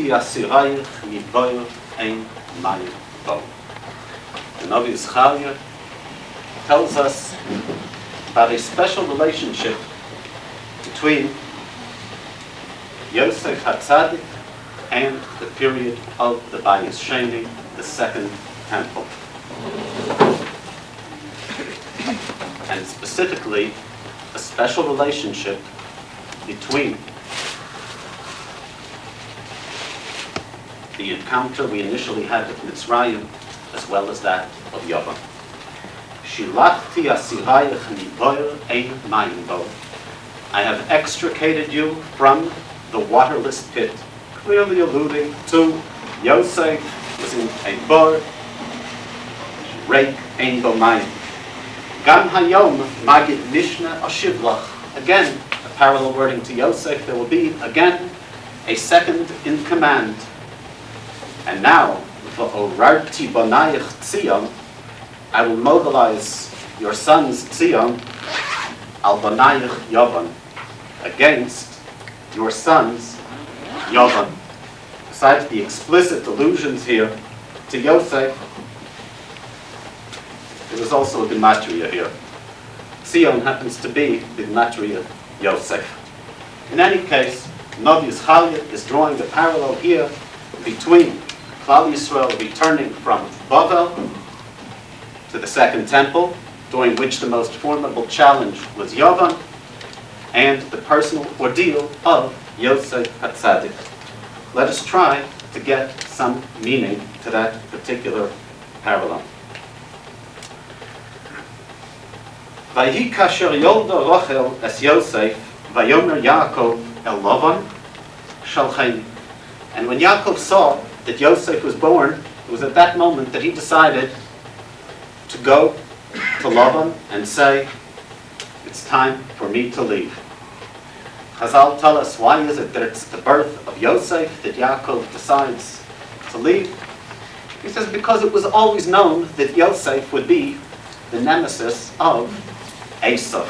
asirayich miboyer ein mayim bo. The Navi Zechariah tells us about a special relationship between Yosef HaTzadik and the period of the Bayis Sheni, the second temple. And specifically, a special relationship between the encounter we initially had with Mitzrayim as well as that of Yavam. Shilachti asirayich miboyer ein mayim bo. I have extricated you from the waterless pit, clearly alluding to Yosef was in a bar, reik ein bo mayim. Gam hayom magid mishna ashivlach. Again, a parallel wording to Yosef. There will be again a second in command. And now, v'orarti banayich tzion, I will mobilize your sons Tzion al banayich Yavan, against your sons Yavan. Besides the explicit allusions here to Yosef, there is also a gematria here. Tzion happens to be the gematria Yosef. In any case, Navi Zechariah is drawing a parallel here between Klal Yisrael returning from Bavel to the second temple, during which the most formidable challenge was Yavan, and the personal ordeal of Yosef HaTzadik. Let us try to get some meaning to that particular parallel. Vayhi kasher yolda Rachel es Yosef, vayomer Yaakov el Lavan shalcheni. And when Yaakov saw that Yosef was born, it was at that moment that he decided to go to Lavan and say, it's time for me to leave. Chazal tell us, why is it that it's the birth of Yosef that Yaakov decides to leave? He says, because it was always known that Yosef would be the nemesis of Esau.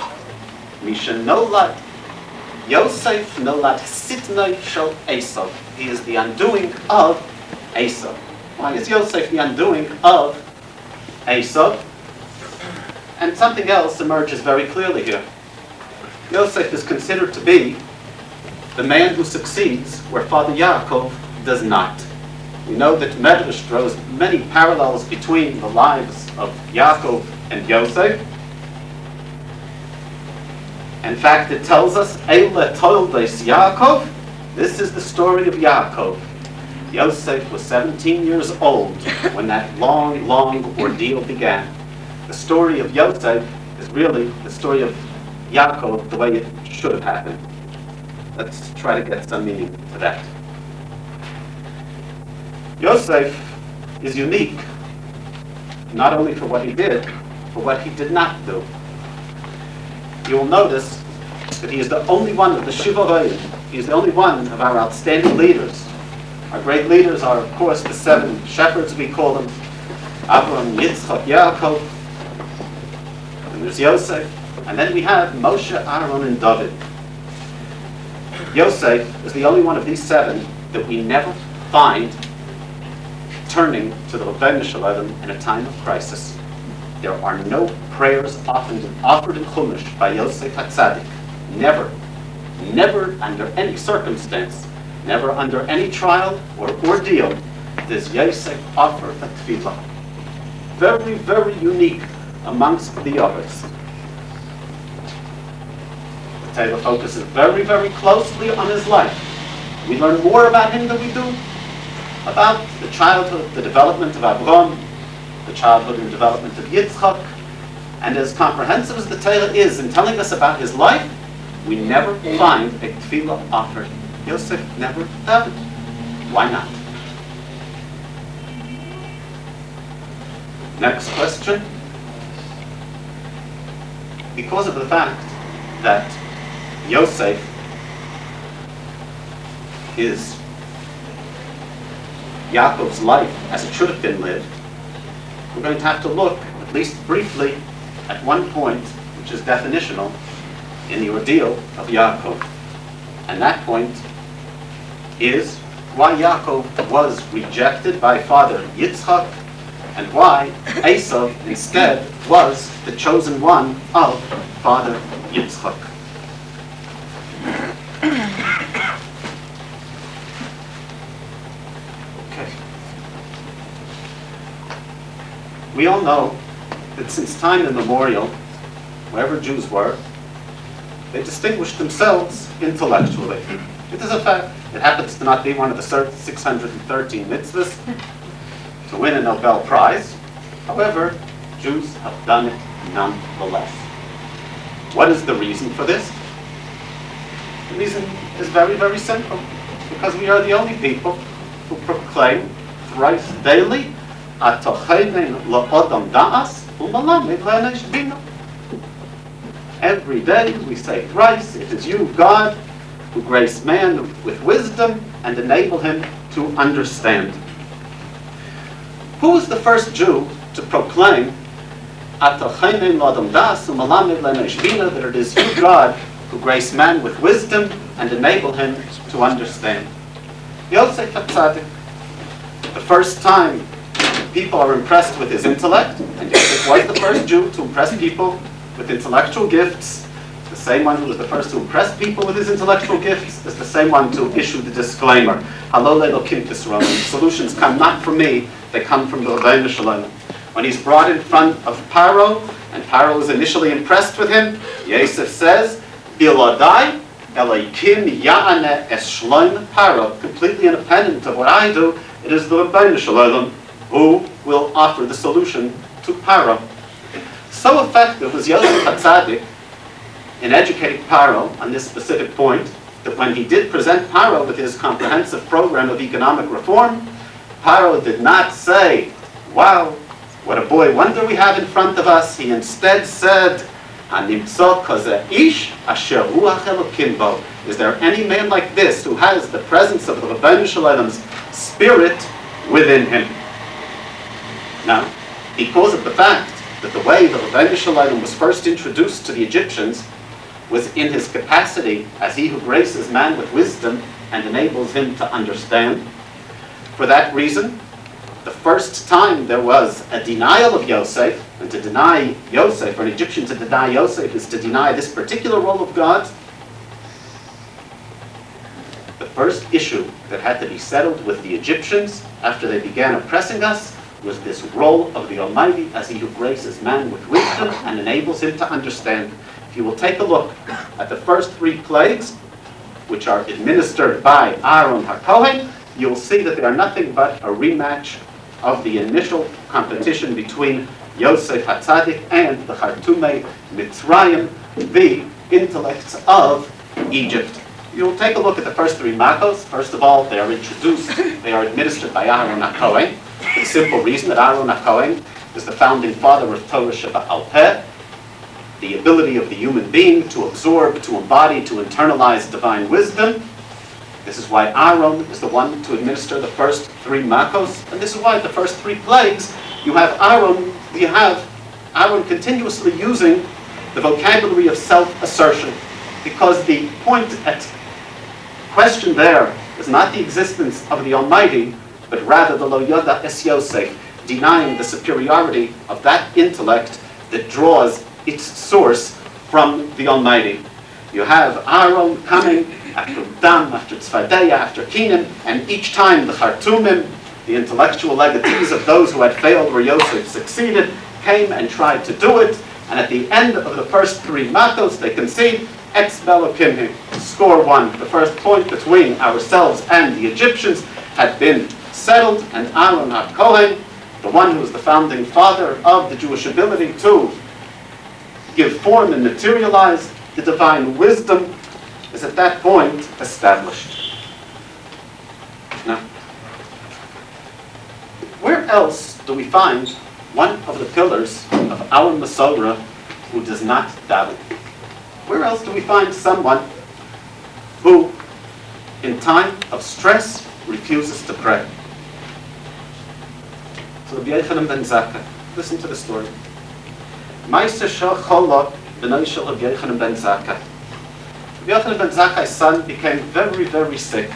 Misha nolad Yosef nolad sitnoi shel Esau. He is the undoing of Esau. Why is Yosef the undoing of Esau? And something else emerges very clearly here. Yosef is considered to be the man who succeeds where Father Yaakov does not. We know that Medrash draws many parallels between the lives of Yaakov and Yosef. In fact, it tells us, Eile Toldes Yaakov, this is the story of Yaakov. Yosef was 17 years old when that long, long ordeal began. The story of Yosef is really the story of Yaakov the way it should have happened. Let's try to get some meaning to that. Yosef is unique, not only for what he did, for what he did not do. You will notice that he is the only one of the Shiva Roim. He is the only one of our outstanding leaders. Our great leaders are, of course, the 7 shepherds, we call them. Abraham, Yitzchak, Yaakov. And there's Yosef. And then we have Moshe, Aaron, and David. Yosef is the only one of these 7 that we never find turning to the Rebbeinu Shalom in a time of crisis. There are no prayers often offered in Chumash by Yosef HaTzadik. Never, never under any circumstance, never under any trial or ordeal does Yosef offer a tefillah. Very, very unique amongst the others. The Torah focuses very, very closely on his life. We learn more about him than we do about the childhood, the development of Abraham, the childhood and development of Yitzchak. And as comprehensive as the Torah is in telling us about his life, we never find a tefillah offered. Yosef never does. Why not? Next question. Because of the fact that Yosef is Yaakov's life as it should have been lived, we're going to have to look, at least briefly, at one point, which is definitional, in the ordeal of Yaakov. And that point is why Yaakov was rejected by father Yitzchak, and why Esav instead was the chosen one of father Yitzchak. Okay. We all know that since time immemorial, wherever Jews were, they distinguished themselves intellectually. It is a fact. It happens to not be one of the 613 mitzvahs to win a Nobel Prize. However, Jews have done it nonetheless. What is the reason for this? The reason is very, very simple. Because we are the only people who proclaim thrice daily, every day we say thrice, it is you, God, who grace man with wisdom and enable him to understand. Who was the first Jew to proclaim that it is you, God, who grace man with wisdom and enable him to understand? Yosef HaTzadik. The first time people are impressed with his intellect, and Yosef was the first Jew to impress people with intellectual gifts. The same one who was the first to impress people with his intellectual gifts is the same one to issue the disclaimer. Solutions come not from me, they come from the Rabbeinu Shalom. When he's brought in front of Paro, and Paro is initially impressed with him, Yosef says, Biladai, Elohim Ya'aneh es Shloim Paro, completely independent of what I do, it is the Rabbeinu Shalom who will offer the solution to Paro. So effective was Yosef HaTzadik in educating Paro on this specific point, that when he did present Paro with his comprehensive program of economic reform, Paro did not say, wow, what a boy wonder we have in front of us. He instead said, is there any man like this who has the presence of the Rabbeinu Shalom's spirit within him? Now, because of the fact that the way the Rabbeinu Shalom was first introduced to the Egyptians was in his capacity as he who graces man with wisdom and enables him to understand. For that reason, the first time there was a denial of Yosef, and to deny Yosef, for an Egyptian to deny Yosef is to deny this particular role of God. The first issue that had to be settled with the Egyptians after they began oppressing us was this role of the Almighty as he who graces man with wisdom and enables him to understand. If you will take a look at the first three plagues, which are administered by Aaron HaKohen, you'll see that they are nothing but a rematch of the initial competition between Yosef HaTzadik and the Chartumei Mitzrayim, the intellects of Egypt. You'll take a look at the first three makos. First of all, they are introduced, they are administered by Aaron HaKohen. The simple reason that Aaron HaKohen is the founding father of Torah Sheba'al Peh, the ability of the human being to absorb, to embody, to internalize divine wisdom. This is why Aaron is the one to administer the first three makos, and this is why the first three plagues, you have Aaron continuously using the vocabulary of self-assertion, because the point at question there is not the existence of the Almighty, but rather the Lo Yoda Es Yosef, denying the superiority of that intellect that draws its source from the Almighty. You have Aaron coming after Dam, after Tzfadeya, after Kenan, and each time the Chartumim, the intellectual legatees of those who had failed where Yosef succeeded, came and tried to do it, and at the end of the first three makos, they concede, Ex Bello Kimhi, score one. The first point between ourselves and the Egyptians had been settled, and Aaron HaKohen, the one who was the founding father of the Jewish ability to give form and materialize the divine wisdom, is at that point established. Now, where else do we find one of the pillars of our Masorah who does not daven? Where else do we find someone who, in time of stress, refuses to pray? So Rabbi Yochanan ben Zakkai, listen to the story. Ma'aser shel Chola b'nai shel Rabbi Yochanan ben Zakkai. Rabbi Yochanan ben Zakkai's son became very, very sick.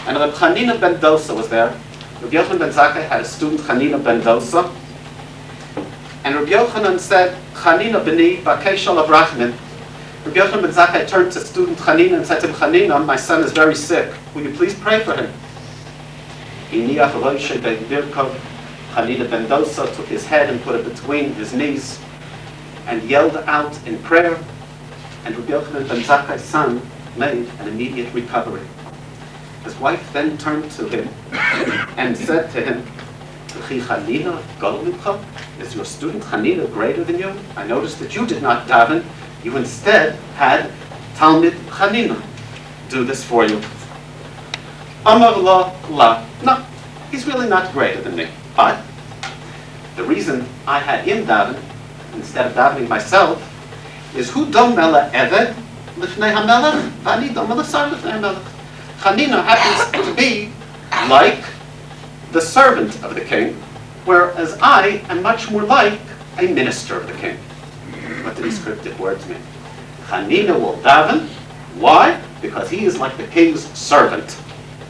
And Reb Chanina ben Dosa was there. Rabbi Yochanan ben Zakkai had a student, Chanina ben Dosa. And Rabbi Yochanan said, Chanina b'ni b'kei shel avrachmin. Rabbi Yochanan ben Zakkai turned to student Chanina and said to him, Chanina, my son is very sick. Will you please pray for him? Chanina ben Dosa took his head and put it between his knees and yelled out in prayer. And Rabbi Yochanan ben Zakkai's son made an immediate recovery. His wife then turned to him and said to him, is your student Chanina greater than you? I noticed that you did not daven. You instead had Talmid Chanina do this for you. Amar la. No, he's really not greater than me. But the reason I had him daven instead of davening myself is hu dom mela eved lifnei hamelech v'ani dom mela sar lifnei hamelech. Chanina happens to be like the servant of the king, whereas I am much more like a minister of the king. What do these cryptic words mean? Chanina will daven. Why? Because he is like the king's servant.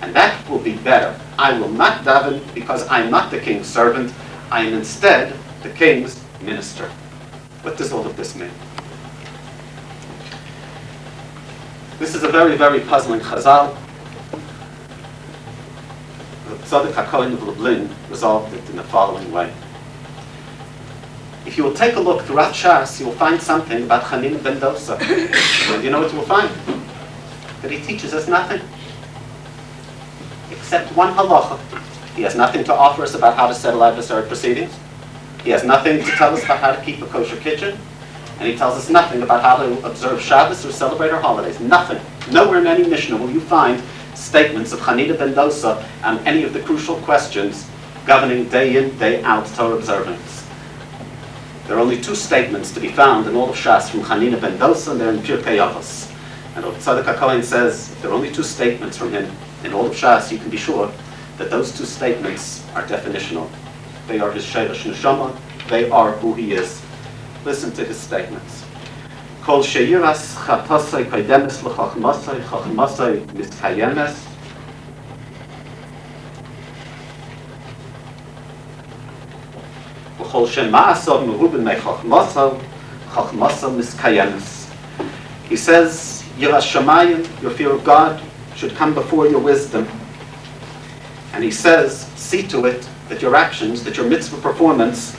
And that will be better. I will not daven because I am not the king's servant. I am instead the king's minister. What does all of this mean? This is a very, very puzzling chazal. The Tzaddik HaKohen of Lublin resolved it in the following way. If you will take a look throughout Shas, you will find something about Chanina ben Dosa. And you know what you will find? That he teaches us nothing. Except one halacha. He has nothing to offer us about how to settle adversary proceedings. He has nothing to tell us about how to keep a kosher kitchen. And he tells us nothing about how to observe Shabbos or celebrate our holidays. Nothing. Nowhere in any Mishnah will you find statements of Chanina ben Dosa on any of the crucial questions governing day in, day out Torah observance. There are only two statements to be found in all of Shas from Chanina ben Dosa, and they're in Pirkei Avos. And Tzaddik HaKohen says if there are only two statements from him in all of Shas, you can be sure that those two statements are definitional. They are his Sheilash Neshama. They are who he is. Listen to his statements. Kol sheyiras chatasai kaidemes l'chachmasai, chachmasai miskayemes. V'chol shema'asav meruben mechachmasai, chachmasai miskayemes. He says, Yiras Shamayim, your fear of God, should come before your wisdom. And he says, see to it that your actions, that your mitzvah performance,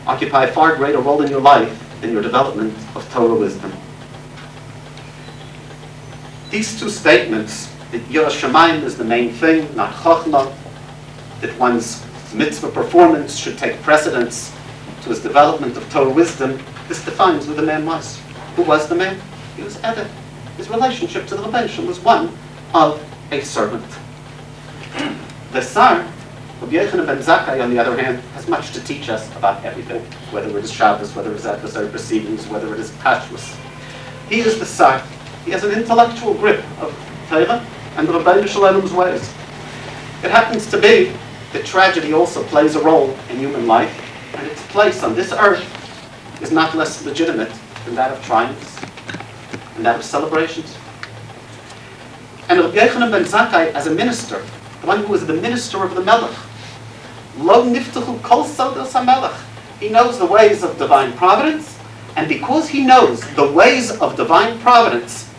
occupy a far greater role in your life than your development of Torah wisdom. These two statements, that Yiras Shamayim is the main thing, not Chochmah, that one's mitzvah performance should take precedence to his development of Torah wisdom, this defines who the man was. Who was the man? He was Eved. His relationship to the Rebbeinu Shalom was one of a servant. The Sar, Rabbi Yochanan ben Zakkai, on the other hand, has much to teach us about everything, whether it is Shabbos, whether it is adversary proceedings, whether it is Kashrus. He is the Sar. He has an intellectual grip of Torah and the Rebbeinu Shalom's ways. It happens to be that tragedy also plays a role in human life, and its place on this earth is not less legitimate than that of triumphs and that of celebrations. And Rabbi Yochanan ben Zakkai, as a minister, the one who is the minister of the Melech, Lo niftachu kol sodos hamelech. He knows the ways of divine providence, and because he knows the ways of divine providence,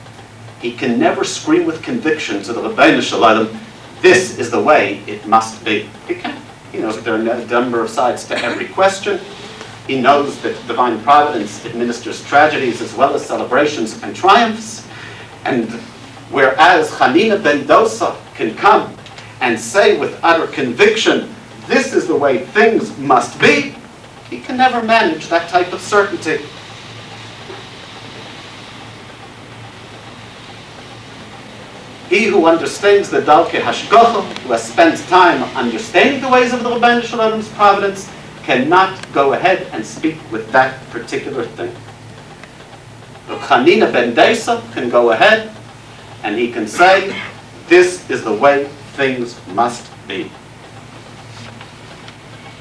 he can never scream with conviction to the Rebbeinu Shalom, this is the way it must be. He can't. He knows that there are a number of sides to every question. He knows that divine providence administers tragedies as well as celebrations and triumphs. And whereas Chanina ben Dosa can come and say with utter conviction, this is the way things must be, he can never manage that type of certainty. He who understands the Dalkei Hashgacha, who has spent time understanding the ways of the Rebbeinu Shalom's providence, cannot go ahead and speak with that particular thing. But Chanina ben Dosa can go ahead and he can say, this is the way things must be.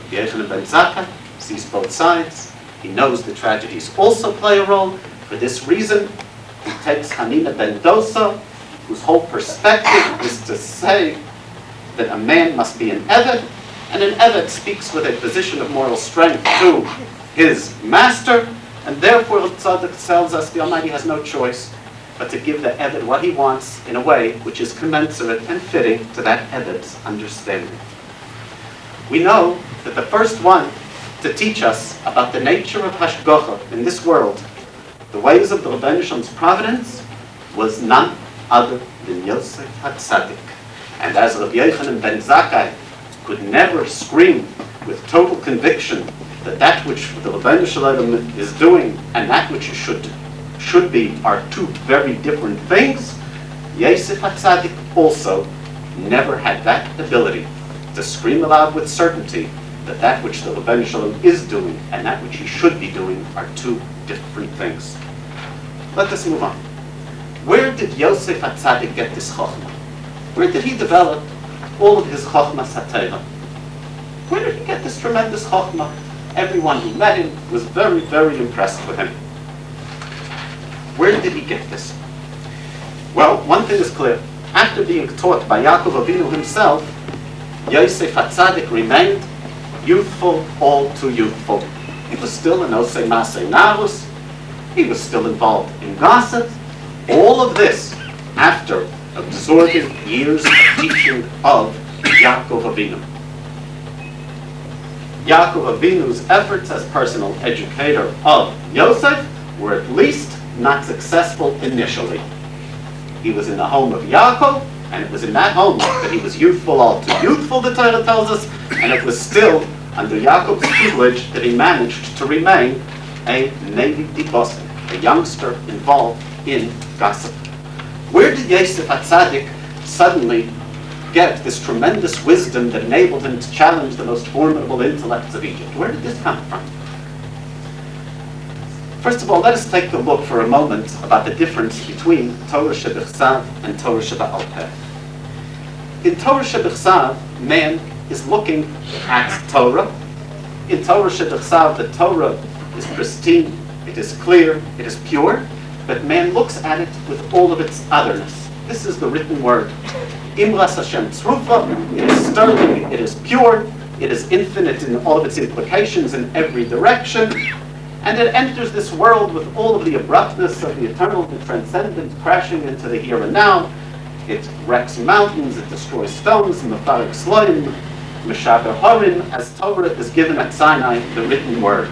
Yochanan ben Zakkai sees both sides. He knows the tragedies also play a role. For this reason, he takes Chanina ben Dosa whose whole perspective is to say that a man must be an Eved, and an Eved speaks with a position of moral strength to his master, and therefore the Tzaddik tells us the Almighty has no choice but to give the Eved what he wants in a way which is commensurate and fitting to that Eved's understanding. We know that the first one to teach us about the nature of Hashgacha in this world, the ways of the Rebbeinu Shalom's providence, was none other than Yosef HaTzadik. And as Rabbi Yochanan ben Zakkai could never scream with total conviction that that which the Rebbeinu Shalom is doing and that which should be are two very different things, Yosef HaTzadik also never had that ability to scream aloud with certainty that that which the Rebbeinu Shalom is doing and that which he should be doing are two different things. Let us move on. Where did Yosef HaTzadik get this chokhmah? Where did he develop all of his chokhmah satayra? Where did he get this tremendous chokhmah? Everyone who met him was very, very impressed with him. Where did he get this? Well, one thing is clear. After being taught by Yaakov Avinu himself, Yosef HaTzadik remained youthful, all too youthful. He was still an osei masei narus. He was still involved in gossip. All of this after absorbing years of teaching of Yaakov Avinu. Yaakov Avinu's efforts as personal educator of Yosef were at least not successful initially. He was in the home of Yaakov, and it was in that home that he was youthful, all too youthful, the Torah tells us, and it was still under Yaakov's tutelage that he managed to remain a Nevi Dibosim, a youngster involved in gossip. Where did Yosef HaTzadik suddenly get this tremendous wisdom that enabled him to challenge the most formidable intellects of Egypt? Where did this come from? First of all, let us take a look for a moment about the difference between Torah Shebechsav and Torah Sheba'al Peh. In Torah Shebechsav, man is looking at Torah. In Torah Shebechsav, the Torah is pristine, it is clear, it is pure, but man looks at it with all of its otherness. This is the written word. Imras Hashem Tzrufa, it is sterling, it is pure, it is infinite in all of its implications in every direction, and it enters this world with all of the abruptness of the eternal, the transcendent, crashing into the here and now. It wrecks mountains, it destroys stones, Mefarek Sloim, Meshaber Horim, as Torah is given at Sinai, the written word.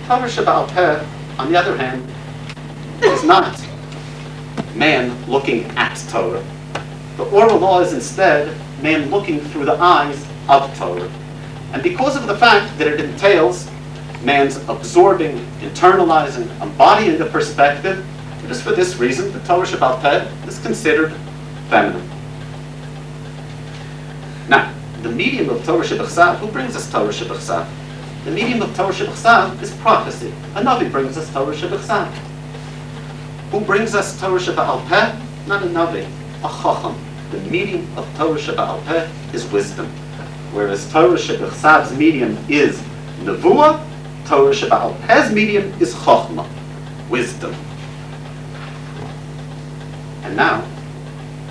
Torah Sheba'al Peh, on the other hand, is not man looking at Torah. The oral law is instead man looking through the eyes of Torah. And because of the fact that it entails man's absorbing, internalizing, embodying the perspective, it is for this reason that Torah Sheba'al Peh is considered feminine. Now, the medium of Torah Shebechsav, who brings us Torah Shebechsav? The medium of Torah Shebechsav is prophecy. A Navi brings us Torah Shebechsav. Who brings us Torah Sheba'al Peh? Not a Navi, a Chacham. The medium of Torah Sheba'al Peh is wisdom. Whereas Torah Shebechsav's medium is Nevuah, Torah Sheba'al Peh's medium is Chochmah, wisdom. And now,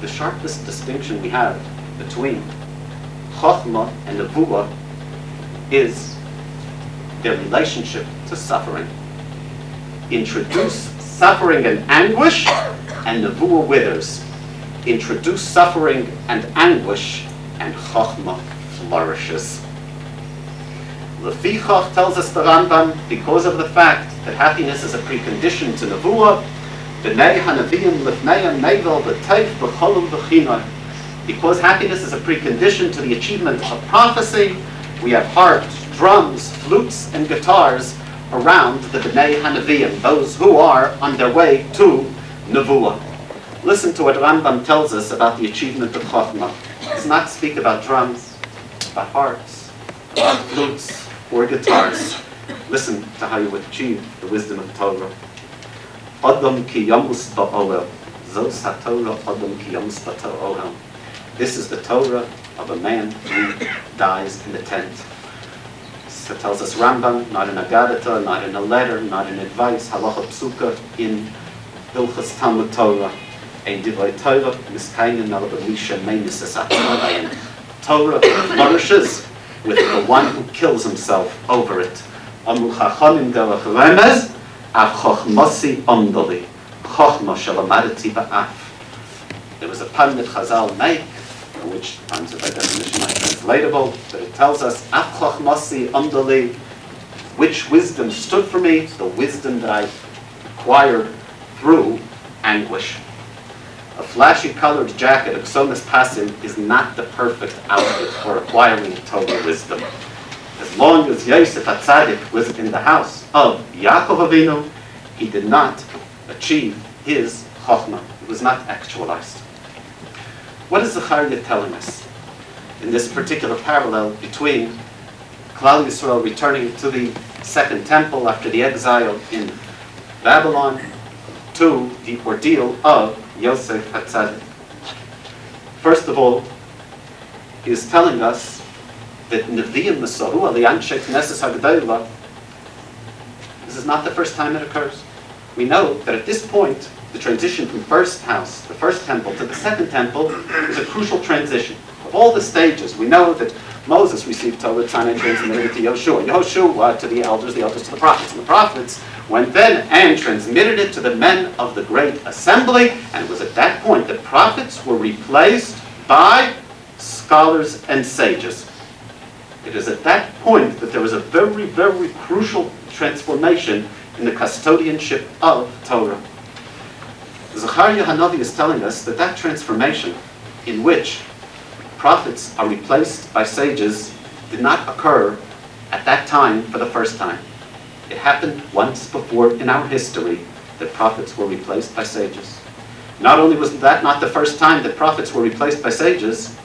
the sharpest distinction we have between Chochmah and Nevuah is their relationship to suffering. Introduce suffering and anguish, and Nevuah withers. Introduce suffering and anguish, and Chochmah flourishes. Lefichach, tells us the Rambam, because of the fact that happiness is a precondition to Nevuah, B'nei Hanaviyim Lefnei Nevel B'Teif B'Cholum B'Chinoi. Because happiness is a precondition to the achievement of prophecy, we have harps, drums, flutes, and guitars around the B'nei Hanaviyim, those who are on their way to Nevuah. Listen to what Rambam tells us about the achievement of Chochmah. He does not speak about drums, about harps, about flutes, or guitars. Listen to how you would achieve the wisdom of Torah. Adam ki yamus ba'oel. Zos ha-Torah Adam ki yamus ba'oel. This is the Torah of a man who dies in the tent. So it tells us Rambam, not in a Gadata, not in a letter, not in advice, halacha psuka, in Hilchas Talmud Torah. ein divrei Torah miskainen al b'misha meinis es atzmalayin. Torah flourishes with the one who kills himself over it. Amru chachonim derech remez, av chochmasi omdali, chochma shalamadati ba'af. There was a pun that Chazal make, which puns are by definition not translatable, but it tells us, av chochmasi omdali, which wisdom stood for me, the wisdom that I acquired through anguish. A flashy colored jacket of Ksomas Pasim is not the perfect outfit for acquiring Torah wisdom. As long as Yosef HaTzadik was in the house of Yaakov Avinu, he did not achieve his Chochmah. It was not actualized. What is Zechariah telling us in this particular parallel between Klal Yisrael returning to the Second Temple after the exile in Babylon to the ordeal of Yosef HaTzadik? First of all, he is telling us that Nevi'im Mesahu Aliyanshe Knesses HaGedolah, this is not the first time it occurs. We know that at this point, the transition from first house, the first temple, to the second temple is a crucial transition. Of all the stages, we know that Moses received Torah, Sinai, transmitted it to Yoshua, Yoshua to the elders to the prophets, and the prophets went then and transmitted it to the men of the great assembly, and it was at that point that prophets were replaced by scholars and sages. It is at that point that there was a very, very crucial transformation in the custodianship of Torah. Zechariah Hanavi is telling us that that transformation in which prophets are replaced by sages did not occur at that time for the first time. It happened once before in our history that prophets were replaced by sages. Not only was that not the first time that prophets were replaced by sages,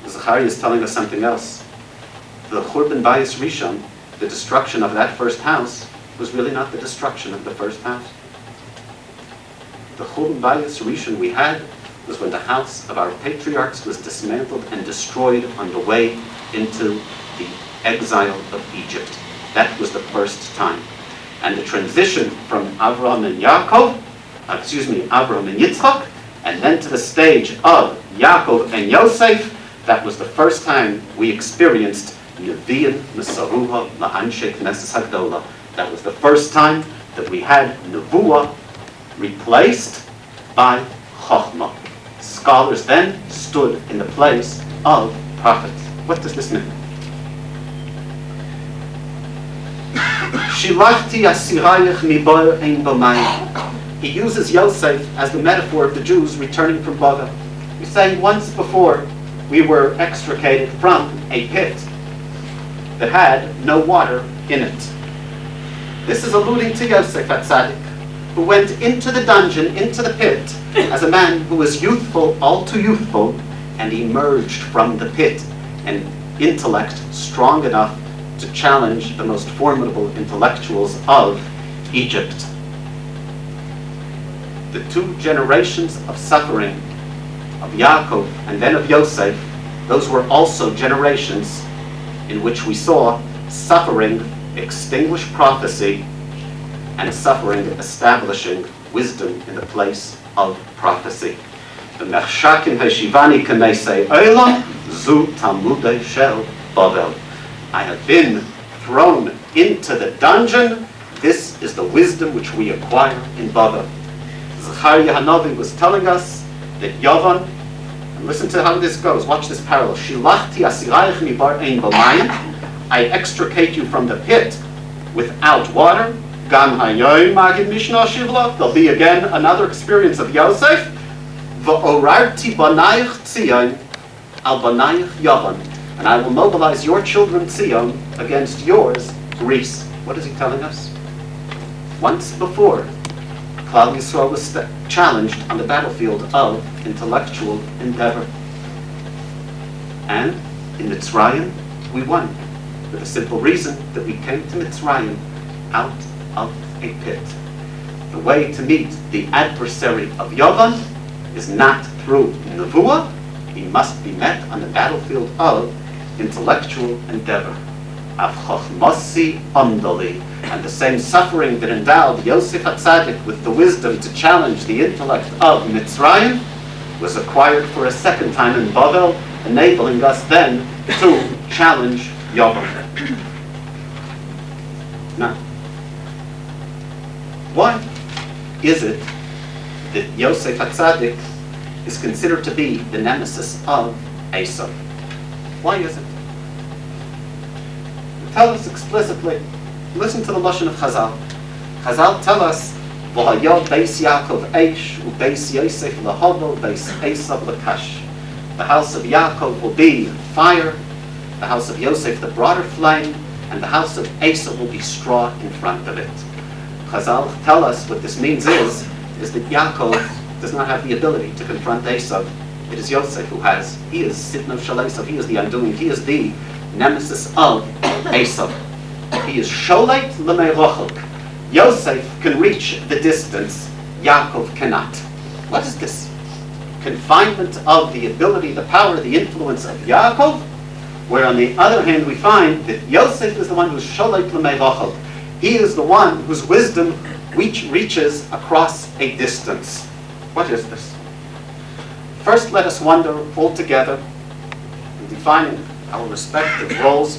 Zechariah is telling us something else. The Churban Bayis Rishon, the destruction of that first house, was really not the destruction of the first house. The Churban Bayis Rishon we had was when the house of our patriarchs was dismantled and destroyed on the way into the exile of Egypt. That was the first time. And the transition from Avraham and Avraham and Yitzchak, and then to the stage of Yaakov and Yosef, that was the first time we experienced Nevi'im Mesaruha La'anshe Knesses HaGedolah. That was the first time that we had Nevuah replaced by Chochmah. Scholars then stood in the place of prophets. What does this mean? Shilachti asirayich miboyer ein b'mayim. He uses Yosef as the metaphor of the Jews returning from Babel. He's saying once before we were extricated from a pit that had no water in it. This is alluding to Yosef HaTzadik, who went into the dungeon, into the pit, as a man who was youthful, all too youthful, and emerged from the pit, an intellect strong enough to challenge the most formidable intellectuals of Egypt. The two generations of suffering of Yaakov and then of Yosef, those were also generations in which we saw suffering extinguish prophecy and suffering establishing wisdom in the place of prophecy. The Mechshakim Heshivani Knesei Olam Zu Talmudei Shel Bavel. I have been thrown into the dungeon. This is the wisdom which we acquire in Babel. Zechariah Hanavi was telling us that Yavan, and listen to how this goes, watch this parallel. Shilachti asirayich mibar ein b'mayim. I extricate you from the pit without water. Gam hayoim magid mishnah shivla. There'll be again another experience of Yosef. V'orarti banayich tzion al banayich Yavan. And I will mobilize your children Tzion against yours, Greece. What is he telling us? Once before, Klal Yisrael was challenged on the battlefield of intellectual endeavor. And in Mitzrayim, we won. For the simple reason that we came to Mitzrayim out of a pit. The way to meet the adversary of Yavan is not through Nevuah. He must be met on the battlefield of intellectual endeavor. Av chochmasi amdali. And the same suffering that endowed Yosef HaTzadik with the wisdom to challenge the intellect of Mitzrayim was acquired for a second time in Bavel, enabling us then to challenge Yaakov. Now, why is it that Yosef HaTzadik is considered to be the nemesis of Esav? Why is it? Tell us explicitly. Listen to the lashon of Chazal. Chazal tell us, "V'hayod beis Yaakov eish, u'beis Yosef lahovo, beis Esav lakash." The house of Yaakov will be fire, the house of Yosef the broader flame, and the house of Esav will be straw in front of it. Chazal tell us what this means is that Yaakov does not have the ability to confront Esav. It is Yosef who has. He is Sitno Shel Esav. He is the undoing. He is the nemesis of Esav. He is Sholeit L'mei Rochel. Yosef can reach the distance. Yaakov cannot. What is this? Confinement of the ability, the power, the influence of Yaakov, where on the other hand we find that Yosef is the one who's Sholeit L'mei Rochel. He is the one whose wisdom reaches across a distance. What is this? First, let us wonder all together in defining our respective roles.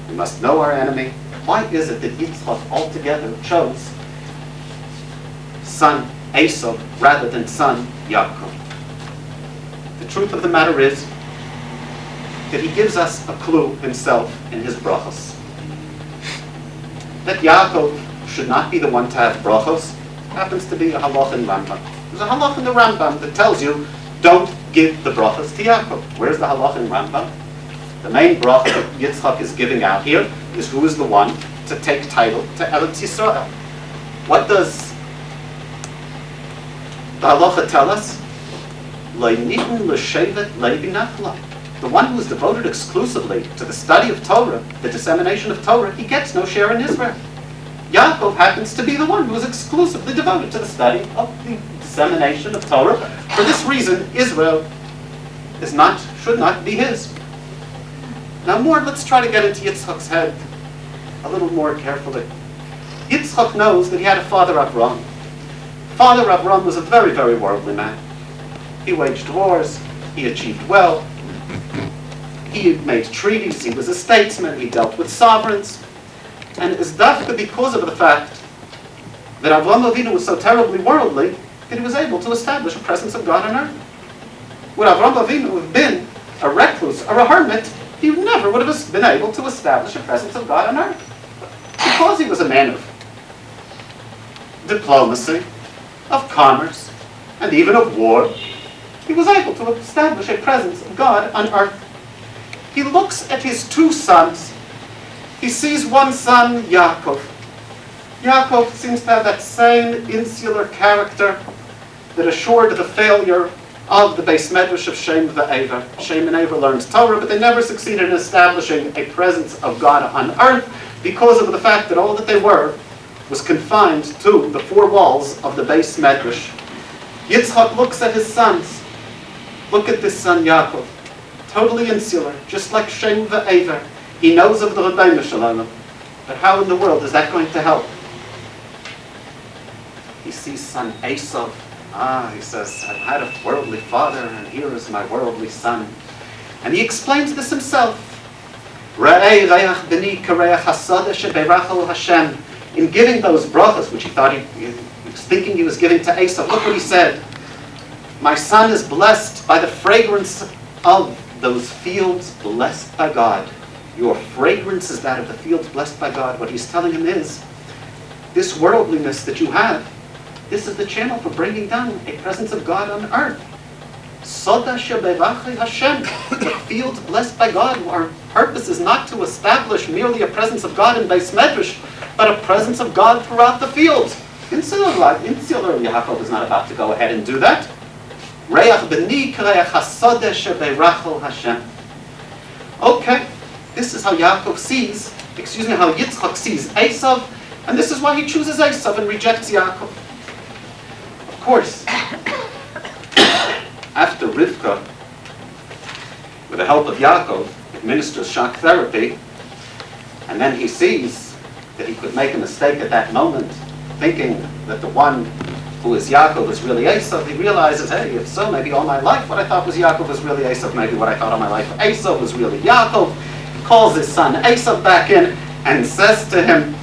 We must know our enemy. Why is it that Yitzchak altogether chose son Esav rather than son Yaakov? The truth of the matter is that he gives us a clue himself in his brachos. That Yaakov should not be the one to have brachos happens to be a halach in Rambam. There's a halach in the Rambam that tells you don't give the brachos to Yaakov. Where's the halach in Rambam? The main bracha that Yitzchak is giving out here is who is the one to take title to Eretz Yisrael. What does the halacha tell us? The one who is devoted exclusively to the study of Torah, the dissemination of Torah, he gets no share in Israel. Yaakov happens to be the one who is exclusively devoted to the study of the dissemination of Torah. For this reason, Israel should not be his. Now let's try to get into Yitzchak's head a little more carefully. Yitzchak knows that he had a father Avram. Father Avram was a very, very worldly man. He waged wars, he achieved well, he made treaties, he was a statesman, he dealt with sovereigns. And it is dafka because of the fact that Avram Avinu was so terribly worldly that he was able to establish a presence of God on earth. Would Avram Avinu have been a recluse or a hermit, he never would have been able to establish a presence of God on earth. Because he was a man of diplomacy, of commerce, and even of war, he was able to establish a presence of God on earth. He looks at his two sons. He sees one son, Yaakov. Yaakov seems to have that same insular character that assured the failure of the Beis Medrash of Shem v'Ever. Shem and Ever learned Torah, but they never succeeded in establishing a presence of God on earth because of the fact that all that they were was confined to the four walls of the Beis Medrash. Yitzchak looks at his sons. Look at this son Yaakov, totally insular, just like Shem v'Ever. He knows of the Rebbeinu Shalom, but how in the world is that going to help? He sees son Esav. He says, I've had a worldly father, and here is my worldly son. And he explains this himself. In giving those brachas, which he thought he was thinking he was giving to Esav, look what he said. My son is blessed by the fragrance of those fields blessed by God. Your fragrance is that of the fields blessed by God. What he's telling him is, this worldliness that you have, this is the channel for bringing down a presence of God on earth. Soda shebevachi Hashem. The fields blessed by God. Our purpose is not to establish merely a presence of God in Beis Medrash, but a presence of God throughout the fields. Insular Yaakov is not about to go ahead and do that. Reach b'ni k'reach hasoda shebevachi Hashem. Okay, this is how Yaakov sees, how Yitzchak sees Esav, and this is why he chooses Esav and rejects Yaakov. Of course, after Rivka, with the help of Yaakov, administers shock therapy, and then he sees that he could make a mistake at that moment, thinking that the one who is Yaakov is really Esav, he realizes, hey, if so, maybe all my life what I thought was Yaakov was really Esav, maybe what I thought all my life Esav was really Yaakov. He calls his son Esav back in and says to him,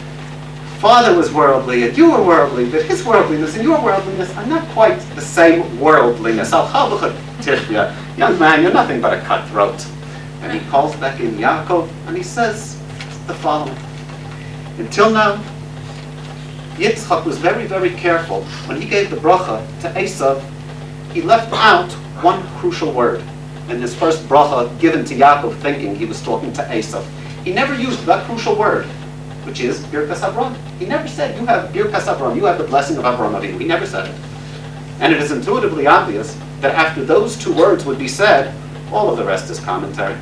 father was worldly and you were worldly, but his worldliness and your worldliness are not quite the same worldliness. Young man, you're nothing but a cutthroat. And he calls back in Yaakov and he says the following. Until now, Yitzchak was very, very careful. When he gave the bracha to Esav, he left out one crucial word. In his first bracha given to Yaakov, thinking he was talking to Esav, he never used that crucial word, which is Birkas Avram. He never said, you have Birkas Avram, you have the blessing of Avram Avinu. He never said it. And it is intuitively obvious that after those two words would be said, all of the rest is commentary.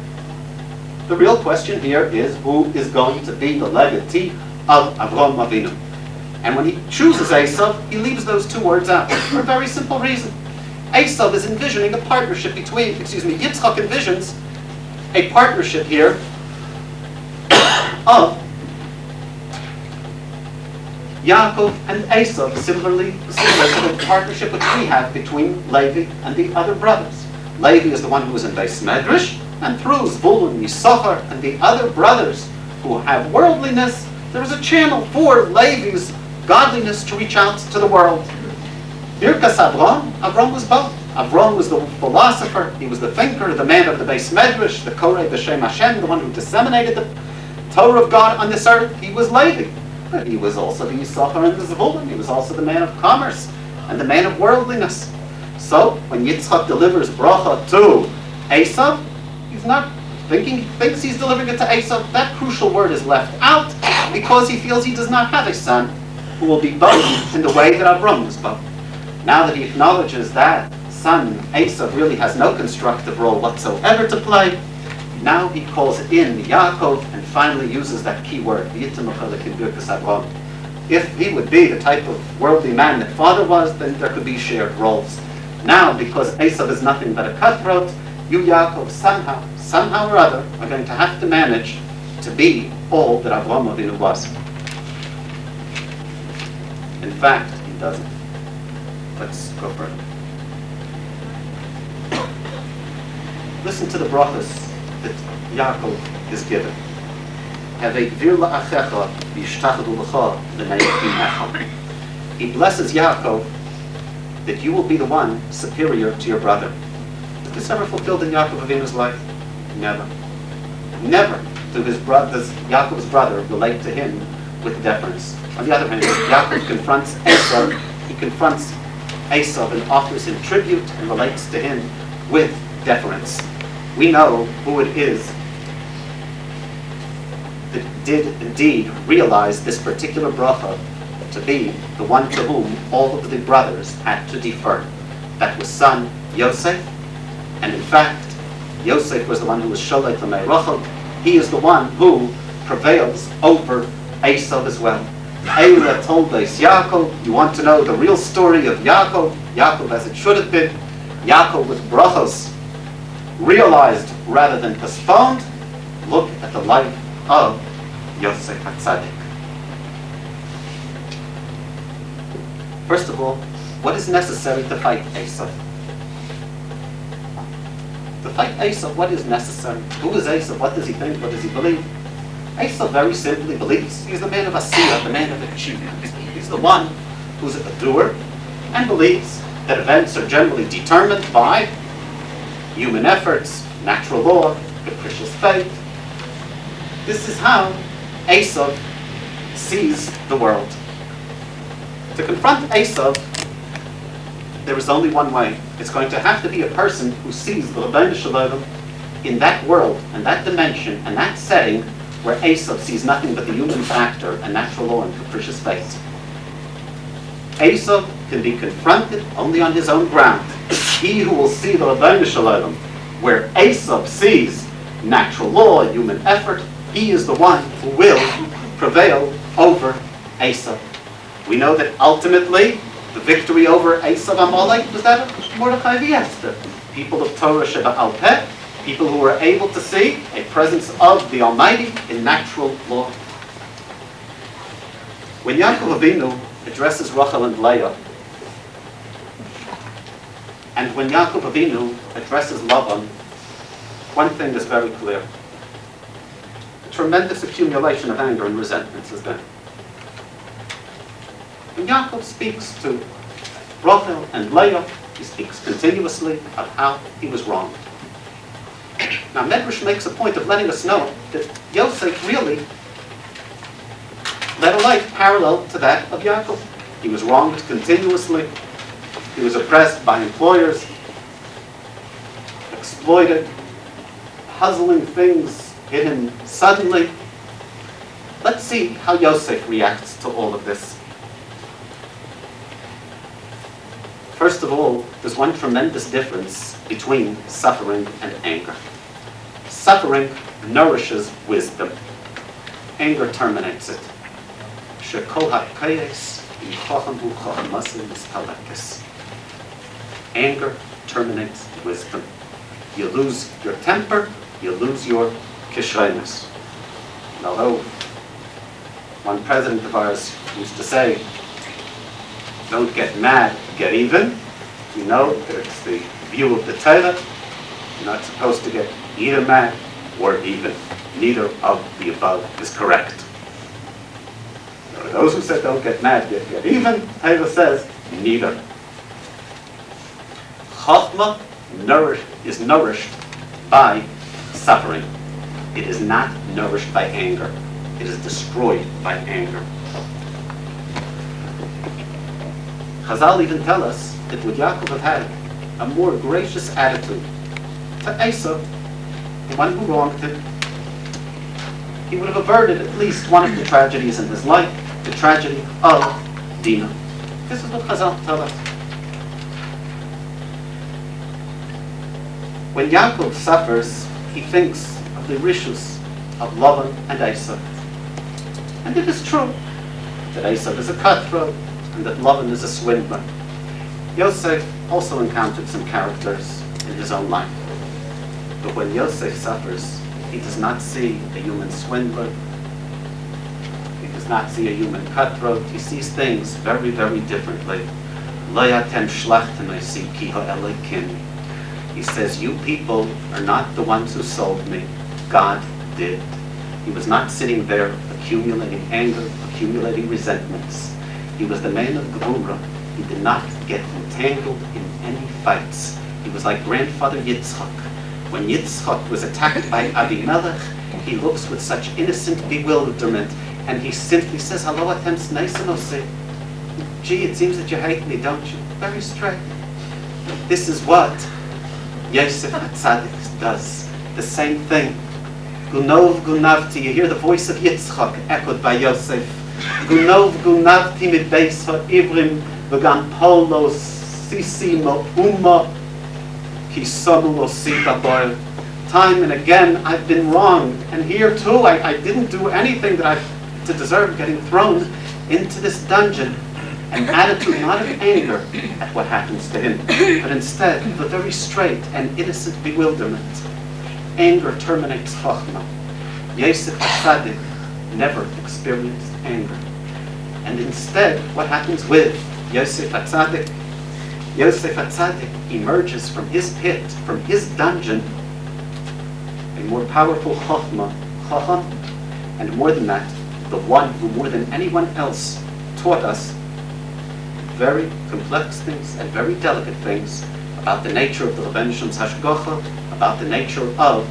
The real question here is who is going to be the legatee of Avram Avinu. And when he chooses Esav, he leaves those two words out for a very simple reason. Esav is envisioning a partnership between, Yitzchak envisions a partnership here of Yaakov and Esav, similarly to the partnership which we have between Levi and the other brothers. Levi is the one who is in Beis Medrash, and through Zvulun, Yisachar, and the other brothers who have worldliness, there is a channel for Levi's godliness to reach out to the world. Birkas Avram was both. Avram was the philosopher, he was the thinker, the man of the Beis Medrash, the Koreh B'Shem Hashem, the one who disseminated the Torah of God on this earth. He was Levi. But he was also the Yisachar and the Zvulun. He was also the man of commerce and the man of worldliness. So when Yitzchak delivers bracha to Esav, he's not thinking, he thinks he's delivering it to Esav. That crucial word is left out because he feels he does not have a son who will be both in the way that Avram was both. Now that he acknowledges that son, Esav, really has no constructive role whatsoever to play, now he calls in Yaakov and finally uses that key word, if he would be the type of worldly man that father was, then there could be shared roles. Now, because Esav is nothing but a cutthroat, you, Yaakov, somehow or other, are going to have to manage to be all that Avraham Avinu was. In fact, he doesn't. Let's go further. Listen to the brachas that Yaakov is given. He blesses Yaakov that you will be the one superior to your brother. Is this ever fulfilled in Yaakov Avinu's life? Never. Never do his brothers, Yaakov's brother, relate to him with deference. On the other hand, Yaakov confronts Esav. He confronts Esav and offers him tribute and relates to him with deference. We know who it is that did indeed realize this particular bracha to be the one to whom all of the brothers had to defer. That was son Yosef, and in fact, Yosef was the one who was Sholech Lamei Rachel. He is the one who prevails over Esav as well. Eila told us Yaakov. You want to know the real story of Yaakov? Yaakov as it should have been. Yaakov with brachos realized rather than postponed. Look at the life of Yosef HaTzadik. First of all, what is necessary to fight Esav? To fight Esav, what is necessary? Who is Esav? What does he think? What does he believe? Esav very simply believes he's the man of Asiyah, the man of achievement. He's the one who's a doer and believes that events are generally determined by human efforts, natural law, capricious fate. This is how Esav sees the world. To confront Esav, there is only one way. It's going to have to be a person who sees the Rabbeinu Shalom in that world, and that dimension, and that setting where Esav sees nothing but the human factor and natural law and capricious fate. Esav can be confronted only on his own ground. He who will see the Rabbeinu Shalom where Esav sees natural law, human effort, he is the one who will prevail over Esav. We know that ultimately the victory over Esav Amalek was that of Mordechai v'Esther, people of Torah Sheba Al Peh, people who were able to see a presence of the Almighty in natural law. When Yaakov Avinu addresses Rachel and Leah, and when Yaakov Avinu addresses Lavan, one thing is very clear. A tremendous accumulation of anger and resentments is there. When Yaakov speaks to Rachel and Leah, he speaks continuously of how he was wronged. Now, Medrash makes a point of letting us know that Yosef really led a life parallel to that of Yaakov. He was wronged continuously. He was oppressed by employers, exploited, puzzling things hit him suddenly. Let's see how Yosef reacts to all of this. First of all, there's one tremendous difference between suffering and anger. Suffering nourishes wisdom. Anger terminates it. Anger terminates wisdom. You lose your temper, you lose your kishrenes. And although one president of ours used to say, don't get mad, get even, you know that it's the view of the Torah. You're not supposed to get either mad or even. Neither of the above is correct. There are those who said don't get mad, get even. Torah says neither. Chochmah is nourished by suffering. It is not nourished by anger. It is destroyed by anger. Chazal even tell us that would Yaakov have had a more gracious attitude to Esau, the one who wronged him, he would have averted at least one of the tragedies in his life, the tragedy of Dinah. This is what Chazal tell us. When Yaakov suffers, he thinks of the rishus of Lavan and Esau. And it is true that Esau is a cutthroat and that Lavan is a swindler. Yosef also encountered some characters in his own life. But when Yosef suffers, he does not see a human swindler. He does not see a human cutthroat. He sees things very, very differently. He says, you people are not the ones who sold me. God did. He was not sitting there accumulating anger, accumulating resentments. He was the man of Gevurah. He did not get entangled in any fights. He was like grandfather Yitzchak. When Yitzchak was attacked by Abimelech, he looks with such innocent bewilderment, and he simply says, "Hello, atem sneisanosei." Gee, it seems that you hate me, don't you? Very straight. This is what Yosef HaTzadik does. The same thing. Gunov gunavti. You hear the voice of Yitzchak echoed by Yosef. Gunov gunavti mit beis ha'ivrim v'gam polo sisi mo'uma ki sonu lo sibaboy. Time and again I've been wronged, and here too I didn't do anything that to deserve getting thrown into this dungeon. An attitude not of anger at what happens to him, but instead of a very straight and innocent bewilderment. Anger terminates Chochmah. Yosef HaTzadik never experienced anger. And instead, what happens with Yosef HaTzadik? Yosef HaTzadik emerges from his pit, from his dungeon, a more powerful Chochmah, Chacham, and more than that, the one who more than anyone else taught us very complex things and very delicate things about the nature of the Rebbeinu Shem's Hashgacha, about the nature of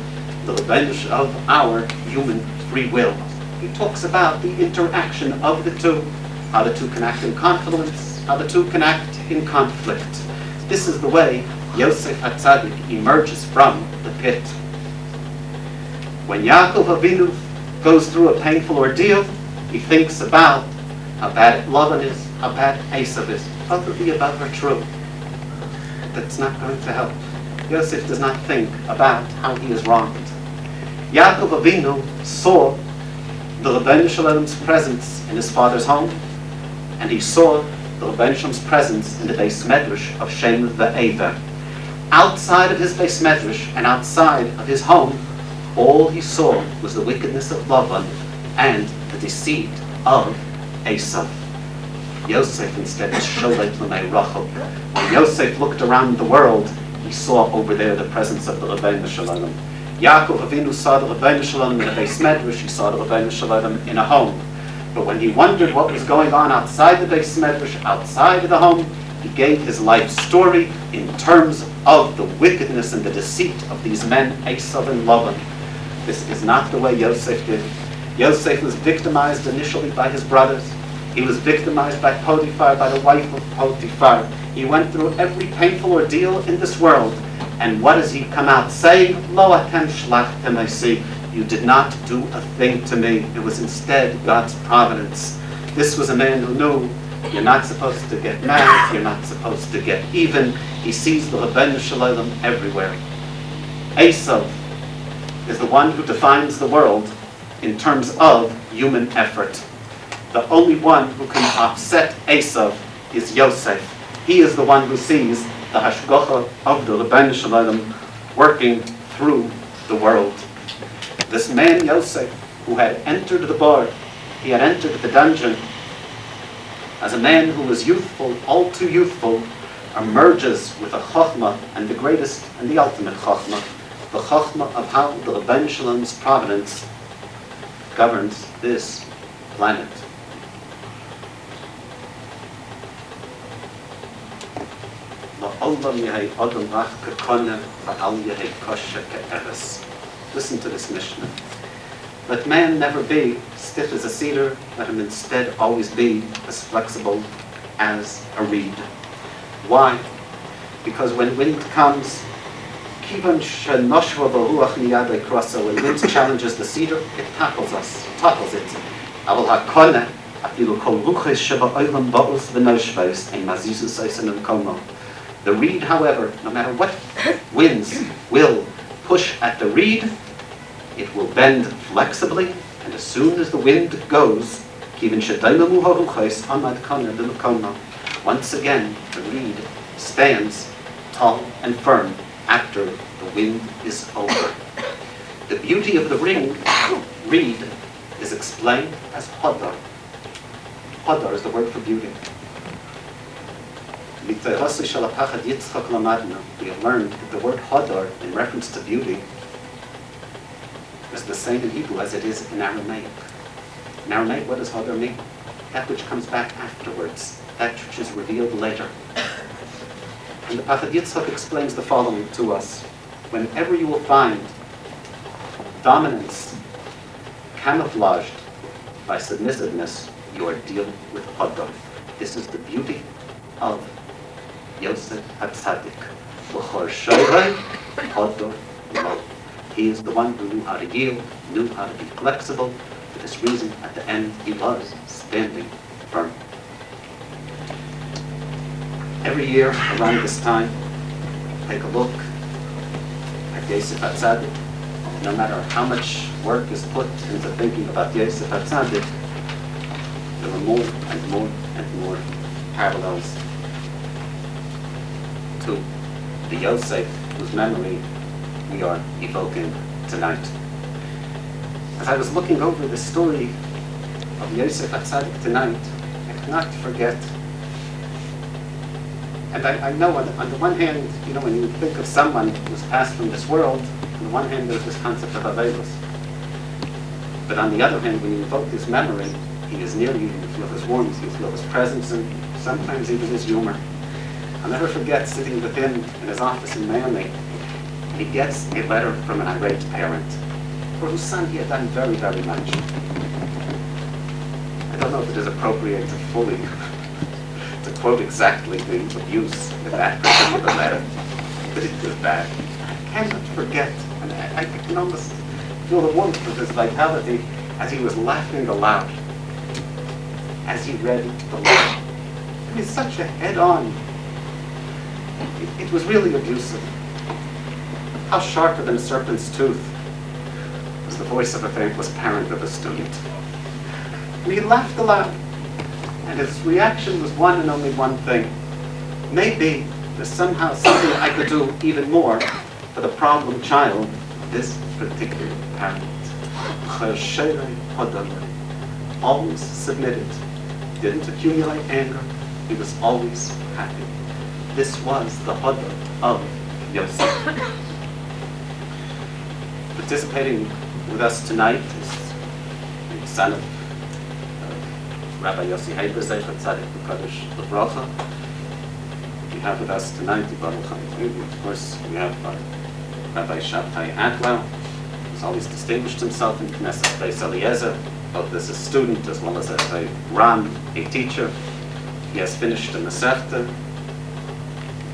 the Rebbeinu Shem, of our human free will. He talks about the interaction of the two, how the two can act in confluence, how the two can act in conflict. This is the way Yosef HaTzadik emerges from the pit. When Yaakov Avinu goes through a painful ordeal, he thinks about how bad Lavan is, how bad Esau is. Both of the above are true. That's not going to help. Yosef does not think about how he is wronged. Yaakov Avinu saw the Rebbeinu Shalom's presence in his father's home, and he saw the Rebbeinu Shalom's presence in the Beis Medrash of Shem Ve'ever. Outside of his Beis Medrash and outside of his home, all he saw was the wickedness of Lavan and the deceit of Esav. Yosef instead is Sholet L'mei Rachel. When Yosef looked around the world, he saw over there the presence of the Rabbeinu Shalom. Yaakov Avinu saw the Rabbeinu Shalom in a Beis Medrash, he saw the Rabbeinu Shalom in a home. But when he wondered what was going on outside the Beis Medrash, outside of the home, he gave his life story in terms of the wickedness and the deceit of these men, Esav and Lavan. This is not the way Yosef did. Yosef was victimized initially by his brothers. He was victimized by Potiphar, by the wife of Potiphar. He went through every painful ordeal in this world. And what does he come out saying? Lo atem shlachtem esi. You did not do a thing to me. It was instead God's providence. This was a man who knew you're not supposed to get mad, you're not supposed to get even. He sees the Rabbeinu Shalom everywhere. Esav is the one who defines the world in terms of human effort. The only one who can offset Esav is Yosef. He is the one who sees the hashgacha of the Rabbeinu Shalom working through the world. This man Yosef, who had entered the bar, he had entered the dungeon, as a man who was youthful, all too youthful, emerges with a chachma, and the greatest and the ultimate chachma, the chachma of how the Rabbeinu Shalom's providence governs this planet. Listen to this Mishnah. Let man never be stiff as a cedar, let him instead always be as flexible as a reed. Why? Because when wind comes, when wind challenges the cedar, it tackles us, tackles it. The reed, however, no matter what winds will push at the reed, it will bend flexibly, and as soon as the wind goes, once again the reed stands tall and firm after the wind is over. The beauty of the reed is explained as hadar. Hadar is the word for beauty. We have learned that the word hadar, in reference to beauty, is the same in Hebrew as it is in Aramaic. In Aramaic, what does hadar mean? That which comes back afterwards, that which is revealed later. And the Pachad Yitzchak explains the following to us. Whenever you will find dominance camouflaged by submissiveness, you are dealing with hadar. This is the beauty of Yosef HaTzadik. He is the one who knew how to yield, knew how to be flexible. For this reason, at the end, he was standing firm. Every year, around this time, take a look at Yosef HaTzadik. No matter how much work is put into thinking about Yosef HaTzadik, there are more and more and more parallels to the Yosef whose memory we are evoking tonight. As I was looking over the story of Yosef HaTzadik tonight, I could not forget. And I know on the one hand, when you think of someone who's passed from this world, on the one hand there's this concept of Avelos. But on the other hand, when you evoke his memory, he is near you, you feel his warmth, you feel his presence, and sometimes even his humor. I'll never forget sitting with him in his office in Miami, and he gets a letter from an irate parent for whose son he had done very, very much. I don't know if it is appropriate to fully to quote exactly the abuse in that particular letter, but it was bad. I cannot forget, and I can almost feel the warmth of his vitality as he was laughing aloud as he read the letter. It was such a head-on. It was really abusive. How sharper than a serpent's tooth was the voice of a thankless parent of a student. And he laughed aloud, and his reaction was one and only one thing. Maybe there's somehow something I could do even more for the problem child of this particular parent. Always submitted, didn't accumulate anger. He was always happy. This was the Hada of Yosef. Participating with us tonight is the son of Rabbi Yosef Heber, Zeichat Tzadik B'Kadosh L'Bracha. We have with us tonight the Baruch HaMikvah. Of course, we have Rabbi Shabtai Atlau, who's always distinguished himself in Knesset Beis Eliezer, both as a student as well as a Ram, a teacher. He has finished the Masechta.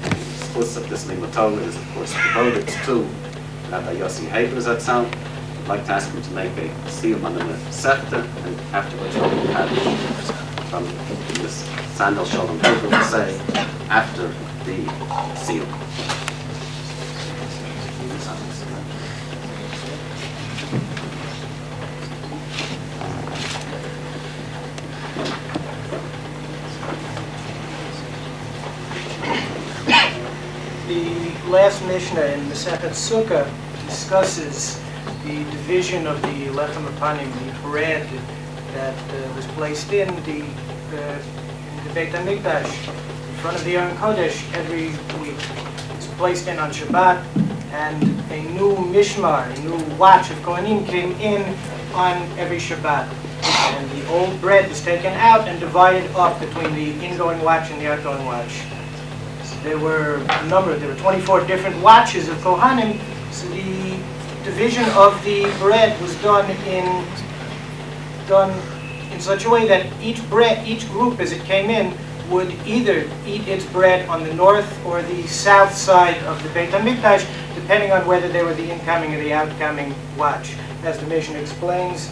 The spus of this Limud Torah is, of course, devoted to Rabbi Yosef Heber Zatzal. I'd like to ask him to make a siyum on the Masechta, and afterwards we'll have from this Sandal Shalom Heber will say after the siyum. The last Mishnah in Masechet Sukkah discusses the division of the lechem apanim, the bread that was placed in the Beit HaMikdash in front of the Aron Kodesh every week. It's placed in on Shabbat, and a new mishmar, a new watch of Kohanim came in on every Shabbat. And the old bread was taken out and divided up between the ingoing watch and the outgoing watch. There were 24 different watches of Kohanim, so the division of the bread was done in such a way that each group as it came in would either eat its bread on the north or the south side of the Beit HaMikdash, depending on whether they were the incoming or the outgoing watch. As the Mishnah explains,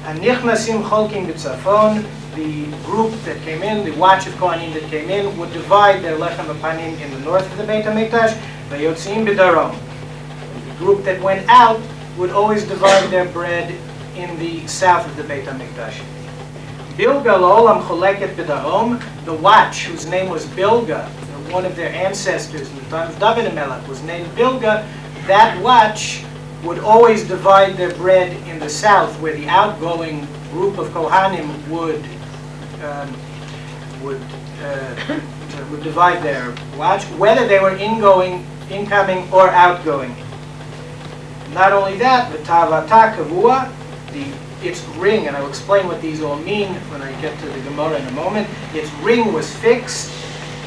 Anichnasim cholkim b'tzafon, the group that came in, the watch of Kohanim that came in, would divide their lechem apanim in the north of the Beit HaMikdash, vayotzim b'darom. The group that went out would always divide their bread in the south of the Beit HaMikdash. Bilga la'olam choleket b'darom, the watch, whose name was Bilga, one of their ancestors in the time of David HaMelech was named Bilga, that watch would always divide their bread in the south, where the outgoing group of Kohanim would divide their watch, whether they were incoming or outgoing. Not only that, the tavata kavua, its ring, and I will explain what these all mean when I get to the Gemara in a moment. Its ring was fixed,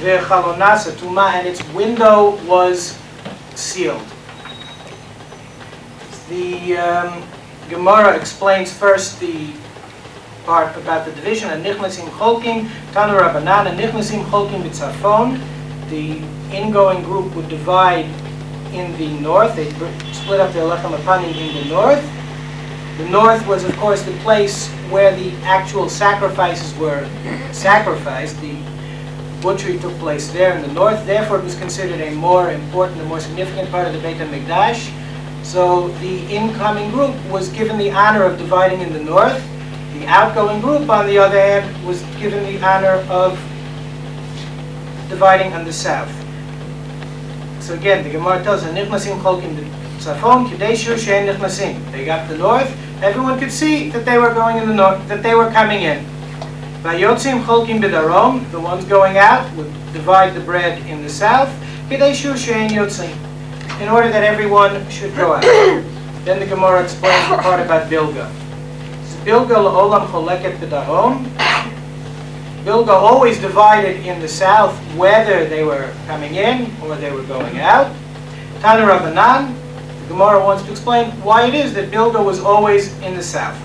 the chalonasa tuma, and its window was sealed. The Gemara explains first the part about the division. And nichnasim cholkim, tanu rabbanan, and nichnasim cholkim b'tzafon. The ingoing group would divide in the north. They split up their lechem apanim in the north. The north was, of course, the place where the actual sacrifices were sacrificed. The butchery took place there in the north. Therefore, it was considered a more important, a more significant part of the Beit HaMikdash. So the incoming group was given the honor of dividing in the north. The outgoing group, on the other hand, was given the honor of dividing on the south. So again, the Gemara tells us, "Nichnasim cholkim b'tzafon k'deishu she'en nichnasim." They got the north. Everyone could see that they were going in the north, that they were coming in. Vayotzim cholkim b'darom. The ones going out would divide the bread in the south. K'deishu she'en yotzim, in order that everyone should go out. Then the Gemara explains the part about Bilga. Bilga la'olam choleket b'darom. Bilga always divided in the south, whether they were coming in or they were going out. Tanu Rabbanan, the Gemara wants to explain why it is that Bilga was always in the south.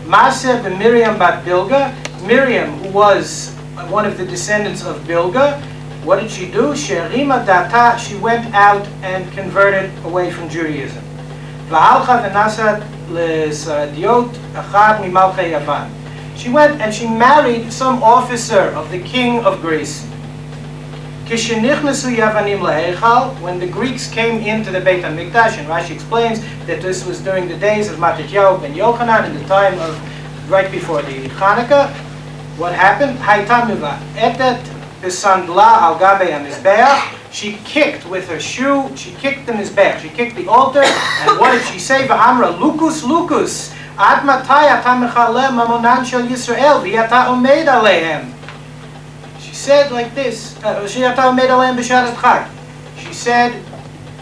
Maseh b'Miriam bat Bilga. Miriam, who was one of the descendants of Bilga, what did she do? She'rima data, she went out and converted away from Judaism. V'halcha v'nasat l'saradiot achad mimalchei Yavan. She went and she married some officer of the king of Greece. Kishenichnasu Yavanim la'eichal, when the Greeks came into the Beit HaMikdash, and Rashi explains that this was during the days of Matityahu ben Yochanan, in the time of right before the Hanukkah. What happened? Hayta miva'etet b'sandla al gabe hamizbeach. She kicked with her shoe. She kicked the mizbeach. She kicked the altar. And what did she say? Va'amra lukus lukus. Ad matai ata mechaleh mamonan shel Yisrael v'yata omed aleihem. She said like this, v'yata omed aleihem b'sharat chag. She said,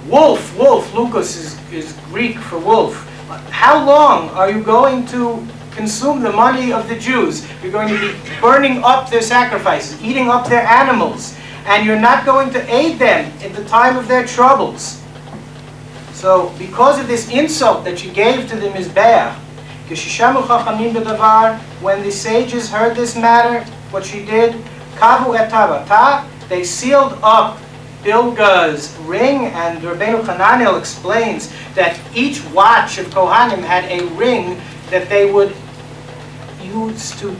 wolf, Lucas is Greek for wolf. How long are you going to consume the money of the Jews? You're going to be burning up their sacrifices, eating up their animals, and you're not going to aid them in the time of their troubles. So, because of this insult that she gave to the Mizbeach, when the sages heard this matter, what she did, kavu et tavata, they sealed up Bilga's ring, and Rabbeinu Hananel explains that each watch of Kohanim had a ring that they would use to,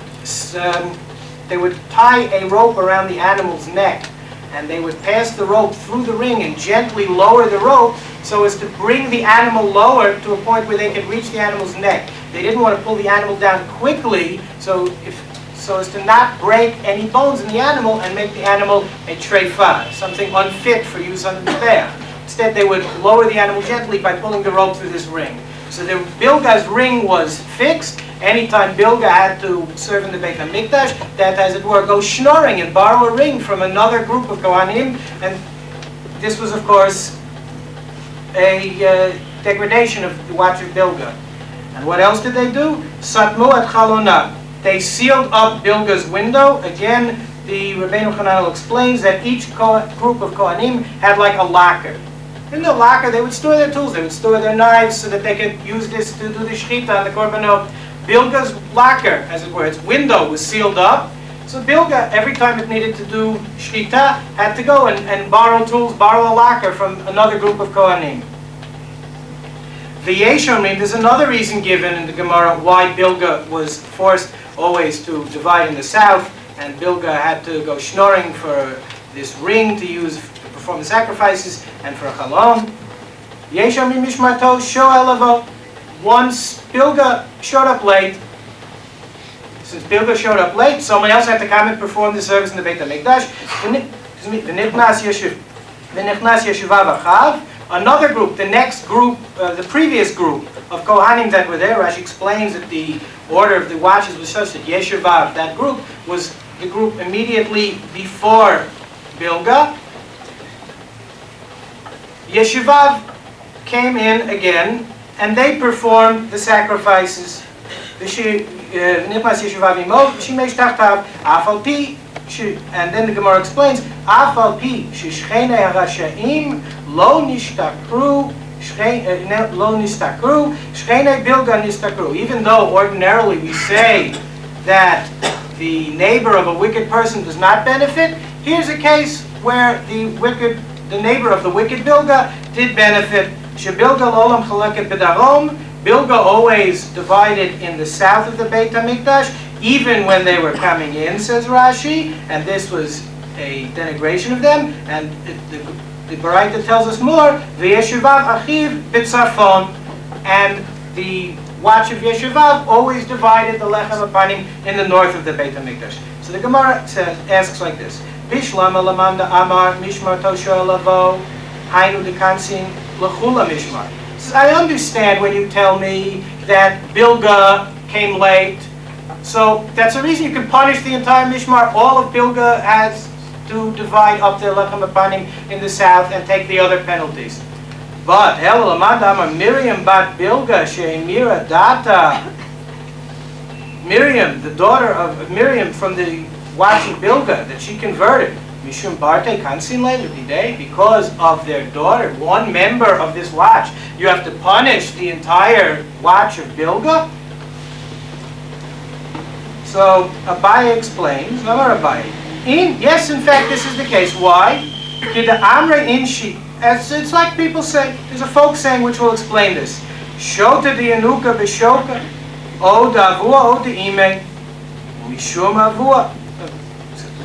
they would tie a rope around the animal's neck, and they would pass the rope through the ring and gently lower the rope so as to bring the animal lower to a point where they could reach the animal's neck. They didn't want to pull the animal down quickly so as to not break any bones in the animal and make the animal a treifa, something unfit for use on the Mizbeach. Instead, they would lower the animal gently by pulling the rope through this ring. So the Bilga's ring was fixed. Anytime Bilga had to serve in the Beit HaMikdash, that, as it were, go schnorring and borrow a ring from another group of Kohanim. And this was, of course, a degradation of the watch of Bilga. And what else did they do? Satmu at Chalona. They sealed up Bilga's window. Again, the Rabbeinu Hananel explains that each group of Kohanim had like a locker. In the locker, they would store their tools, they would store their knives so that they could use this to do the shechita and the korbanot. Bilga's locker, as it were, its window was sealed up. So Bilga, every time it needed to do shechita, had to go and borrow tools, borrow a locker from another group of Kohanim. The Yeshomim, there's another reason given in the Gemara why Bilga was forced always to divide in the south, and Bilga had to go schnorring for this ring to use to perform the sacrifices and for a chalom. Yeshomim mishmarto sho'elavo. Once Bilga showed up late, since Bilga showed up late, someone else had to come and perform the service in the Beit HaMikdash. Another group, the next group, the previous group of Kohanim that were there, Rashi explains that the order of the watches was such that Yeshivav, that group, was the group immediately before Bilga. Yeshivav came in again, and they performed the sacrifices. And then the Gemara explains, Afal pi shishcheinei harashaim lo nishtakru shcheinei bilga nistakru. Even though ordinarily we say that the neighbor of a wicked person does not benefit, here's a case where the neighbor of the wicked Bilga did benefit. Shebilga lolam chaleket b'darom. Bilga always divided in the south of the Beit HaMikdash, even when they were coming in, says Rashi, and this was a denigration of them. And the Baraita tells us more, V'yeshivav achiv b'tzafon, and the watch of Yeshivav always divided the lechem apanim in the north of the Beit HaMikdash. So the Gemara asks like this, Bishlama lamanda amar mishmar tosho lavo, hainu dekansin l'chula mishmar. I understand when you tell me that Bilga came late, so that's the reason you can punish the entire Mishmar. All of Bilga has to divide up their lechem apanim in the south and take the other penalties. But Miriam bat Bilga she'emira data. Miriam, the daughter of Miriam from the watch of Bilga, that she converted. Mishum Barte Kansin Leiludide, because of their daughter, one member of this watch, you have to punish the entire watch of Bilga? So Abaye explains, Amar Abaye, yes, in fact, this is the case. Why? Did the Amre Inshi, as it's like people say, there's a folk saying which will explain this. Shota di Yanuka Bishoka, O Davua, O de Ime, Mishum Avua.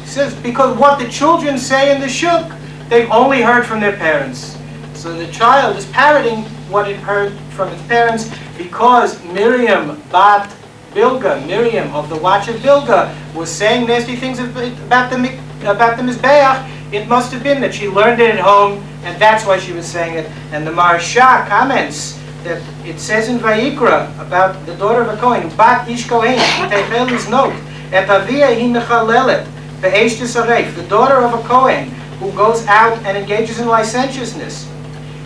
He says, because what the children say in the shuk, they've only heard from their parents. So the child is parroting what it heard from its parents, because Miriam bat Bilga, Miriam of the watch of Bilga, was saying nasty things about the Mizbeach. It must have been that she learned it at home, and that's why she was saying it. And the Maharsha comments that it says in Vayikra about the daughter of a Kohen, Bat Ish Kohen, Kitechel is note, Et Avia Hi Mechalelet, Be'esh Tisaref, the daughter of a Kohen who goes out and engages in licentiousness.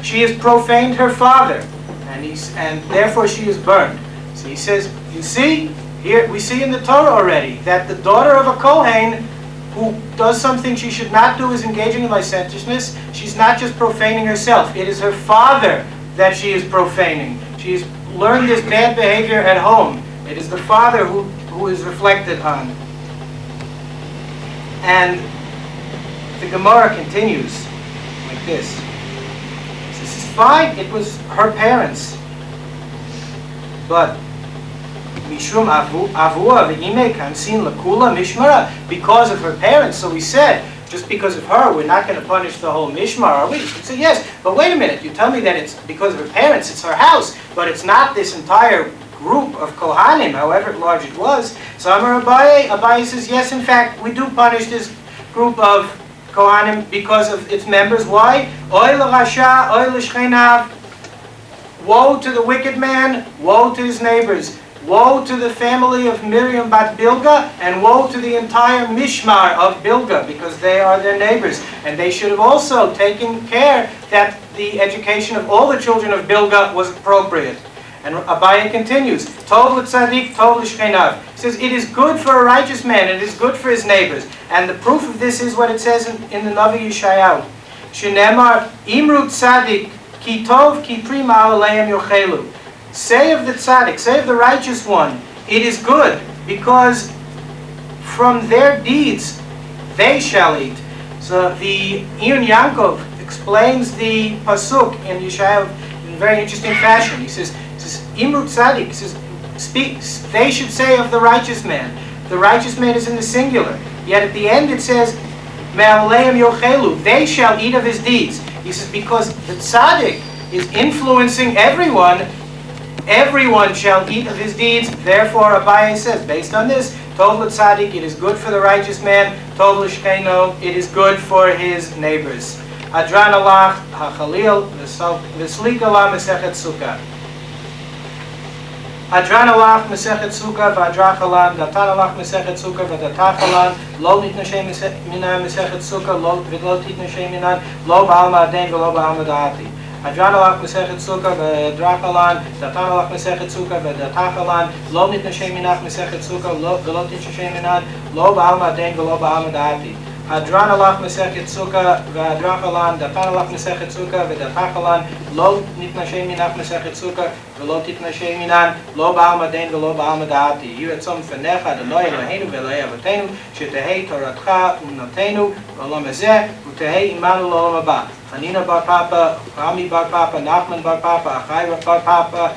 She has profaned her father, and therefore she is burned. So he says, you see, here we see in the Torah already that the daughter of a Kohen who does something she should not do is engaging in licentiousness. She's not just profaning herself. It is her father that she is profaning. She's learned this bad behavior at home. It is the father who is reflected on. And the Gemara continues like this. This is fine, it was her parents. But Mishum Avua V'ime Kansin Lakula Mishmara, because of her parents. So we said, just because of her, we're not going to punish the whole Mishmar, are we? We said, yes, but wait a minute, you tell me that it's because of her parents, it's her house, but it's not this entire group of Kohanim, however large it was. So Amar Abaye says, yes, in fact, we do punish this group of Kohanim because of its members. Why? Oy l'rasha, oy l'shchenav. Woe to the wicked man, woe to his neighbors. Woe to the family of Miriam bat Bilga, and woe to the entire Mishmar of Bilga, because they are their neighbors. And they should have also taken care that the education of all the children of Bilga was appropriate. And Abaye continues, Tov l'tzadik, tov l'shchenav. He says, it is good for a righteous man, it is good for his neighbors. And the proof of this is what it says in the Navi Yeshayahu. Shenemar, imru tzadik, ki tov ki prima aleim yochelu. Say of the tzaddik, say of the righteous one, it is good, because from their deeds they shall eat. So the Iyun Yaakov explains the pasuk in Yeshayahu in a very interesting fashion. He says, Imru tzaddik, he says, they should say of the righteous man. The righteous man is in the singular. Yet at the end it says, Me'aleim yochelu, they shall eat of his deeds. He says, because the tzaddik is influencing everyone, everyone shall eat of his deeds. Therefore, Abaye says, based on this, Tov l'tzadik, it is good for the righteous man. Tov l'shkeino, it is good for his neighbors. Adran alach hachalil v'slik alah mesechet sukkah. Adran alach mesechet sukkah v'adrach alan datan alach mesechet sukkah v'datach alan lo nitnashem minan mesechet sukkah v'lo titnashem minan lo ba'alma aden v'lo ba'alma da'ati. Adran alach mesechet sukkah v'adrach alan datan alach mesechet sukkah v'datach alan lo nitnashem minach mesechet sukkah v'lo titnashem minan lo ba'alma aden v'lo ba'alma da'ati. Adran alach mesechet sukkah v'adrach alan datan alach mesechet sukkah v'datach alan lo nitnashem minach mesechet sukkah v'lo titnashem minan lo ba'alma aden v'lo ba'alma da'ati. Yiratzom fenecha Adonai Eloheinu v'Elokei Avotenu shetehei toratcha u'mnatenu v'olam hazeh u'tehei imanu l'olam haba. Hanina bar Papa, Rami bar Papa, Nachman bar Papa, Achai bar Papa,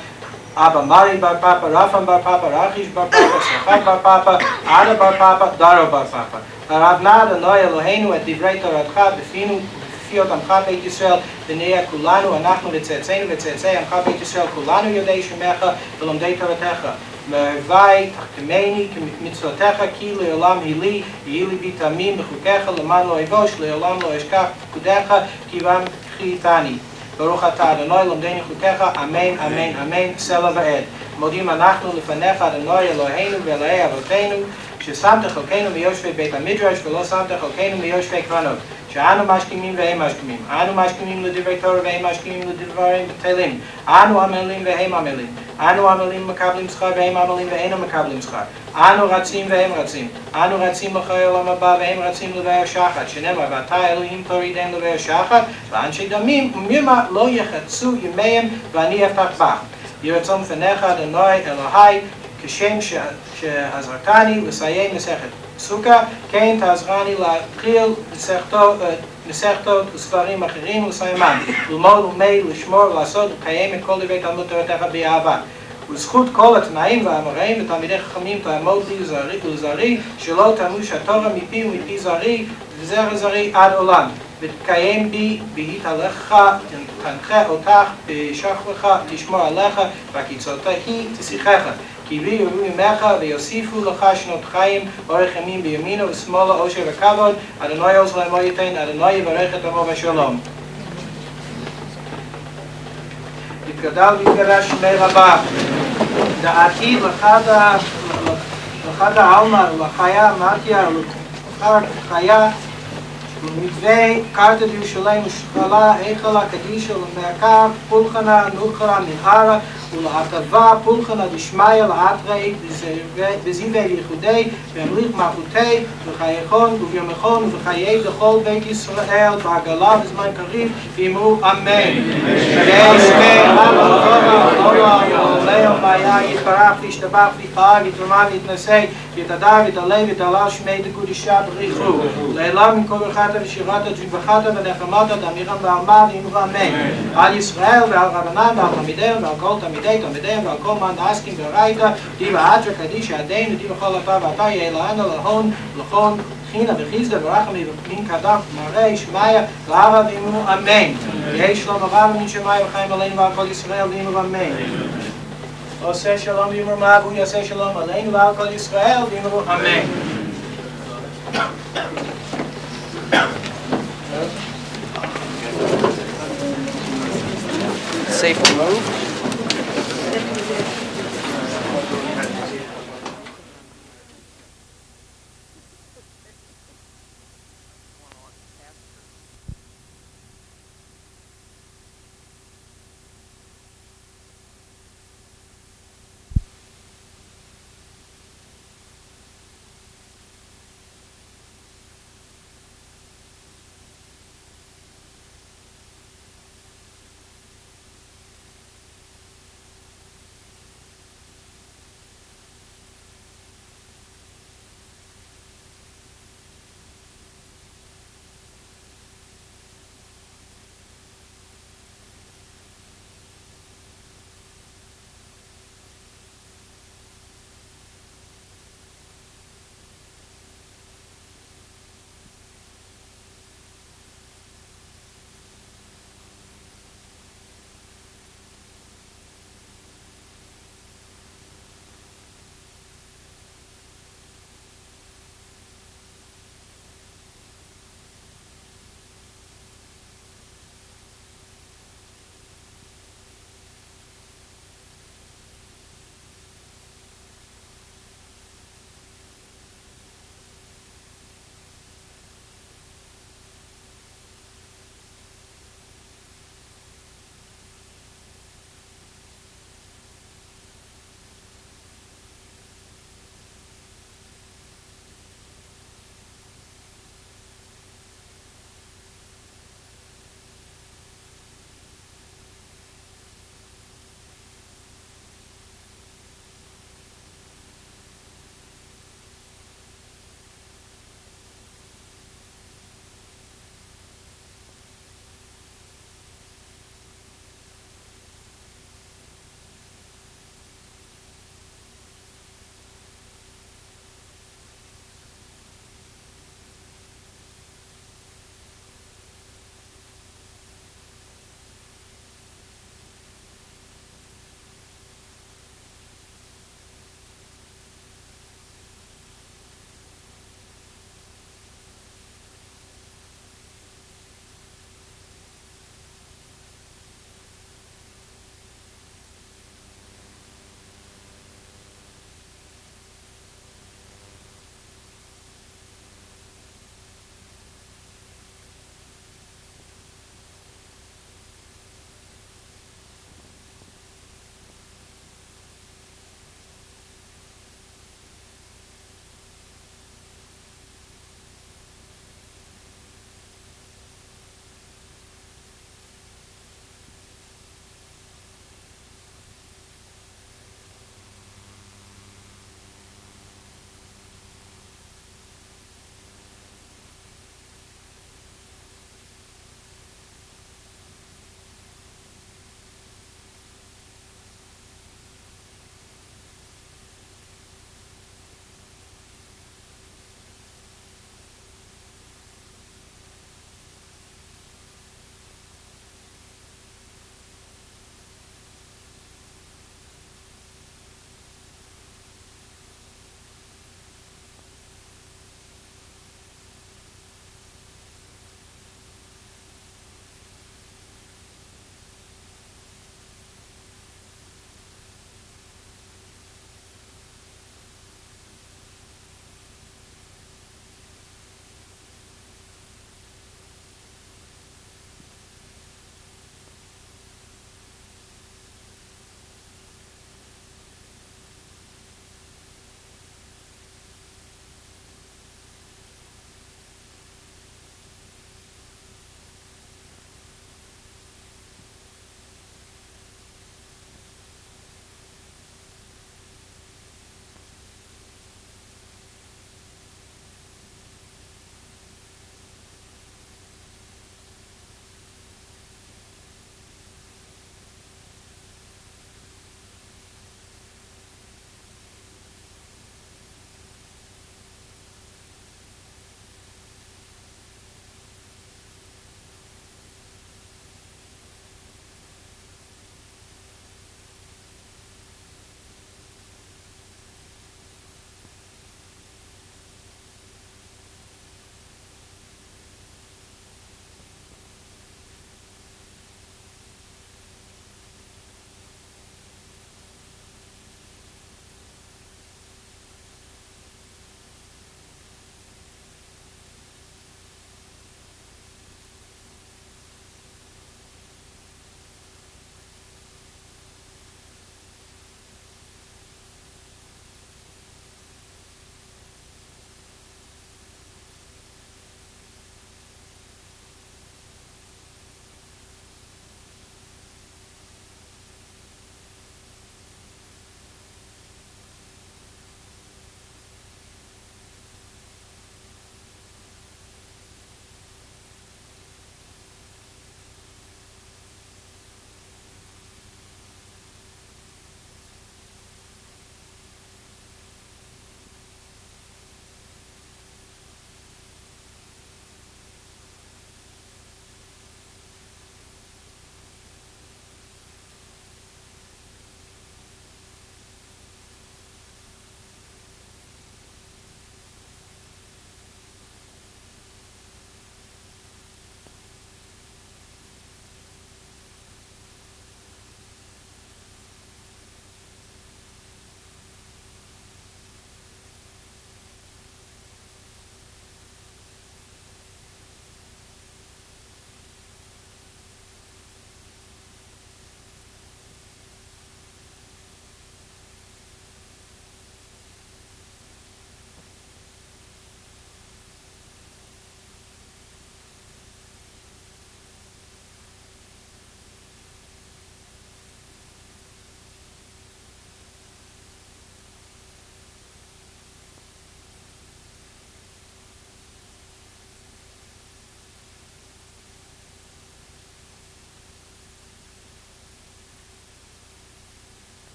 Abba Mari bar Papa, Rafam bar Papa, Rachish bar Papa, Sechai bar Papa, Ada bar Papa, Daro bar Papa. Aradna Adonai Eloheinu et divrei toratcha b'finu b'fiot amcha beit Yisrael b'nei kulanu anachnu v'tzeitzeinu v'tzeitzei amcha beit Yisrael kulanu yodei shemecha v'lomdei toratecha. Mervai tachtemeni k'mitzvotecha ki le'olam hili yili bitamim b'chukecha leman lo evosh le'olam lo eshkach kudecha kivam chitani. Baruch atah Adonai lomdeni chukecha amen amen amen sela va'ed. Modim anachnu lefanecha Adonai Eloheinu v'Elokei Avotenu ששמת חלקנו מיושבי בית המדרש ולא שמת חלקנו מיושבי קרנות. שאנו משכימים והם משכימים. אנו משכימים לדברי תורה והם משכימים לדברים בטלים. אנו עמלים והם עמלים. אנו עמלים מקבלים שכר והם עמלים ואינם מקבלים שכר. אנו רצים והם רצים. אנו רצים אחרי העולם הבא והם רצים לבאר שחת. שנאמר ואתה אלוהים תורידם לבאר שחת ואנשי דמים ומרמה לא יחצו ימיהם ואני אפתח בך. יהי רצון לפניך אדוני אלוהי כשם שעזרתני לסיים מסכת סוכה, כן תעזרני להתחיל מסכתות וספרים אחרים ולסיימן, ללמוד ולמד, לשמור ולעשות ולקיים את כל דברי תלמוד תורתך באהבה. ולזכות כל התנאים והאמוראים ותלמידי חכמים תעמוד לי ולזרעי, שלא תמוש התורה מפי ומפי זרעי וזרע זרעי עד עולם. ותקיים בי בהתהלכך, תנחה אותך, בשכבך, תשמור עליך, והקיצותי תשיחך. כי בי יראו ימיך ויוסיפו לך שנות חיים, אורך ימים בימינו ושמאלה עושר וכבוד, אדוני עוז לעמו ייתן, אדוני יברך את עמו בשלום. ויתגדל ויתגלה שמי רבה. דעתי לחד העלמא ולחיה מתיה ולחיה ומתווה קרתא דירושלים ושכלה היכלה קדישה ולמעקב פולחנה נוחרה מנהרה ולהטבה פולחנה דשמיא לאתרי בזיווי ייחודי והמליך מלכותי וחייכון וביומכון ובחיי דכל בית ישראל בעגלה בזמן קריב ואמרו אמן. וישמי רב תורה ולעולם והיה יתברך וישתבח ויתפאר ויתרומם ויתנשא ויתהדר ויתעלה ויתעלה שמי דקודשה בריחו לעולם מכל ברכתה ושירתה ותברכתה ונחמתה דאמירם ועלמא ואמרו אמן. על ישראל ועל רבנן ועל תלמידיהם ועל כל תלמידיהם ועל כל מן העסקים ברייתא דיבה אתרא קדישא עדינו דיבה כל אתר ואתר יהיה לנו להון לכון חינה וחיסדא ורחמי מן קדם מראה שמיא לערא ואמרו אמן. יהי שלום רב מן שמיא וחיים עלינו ועל כל ישראל ואמרו אמן. עושה שלום ואמרו מה והוא יעשה שלום עלינו ועל כל ישראל ואמרו אמן. Safe move.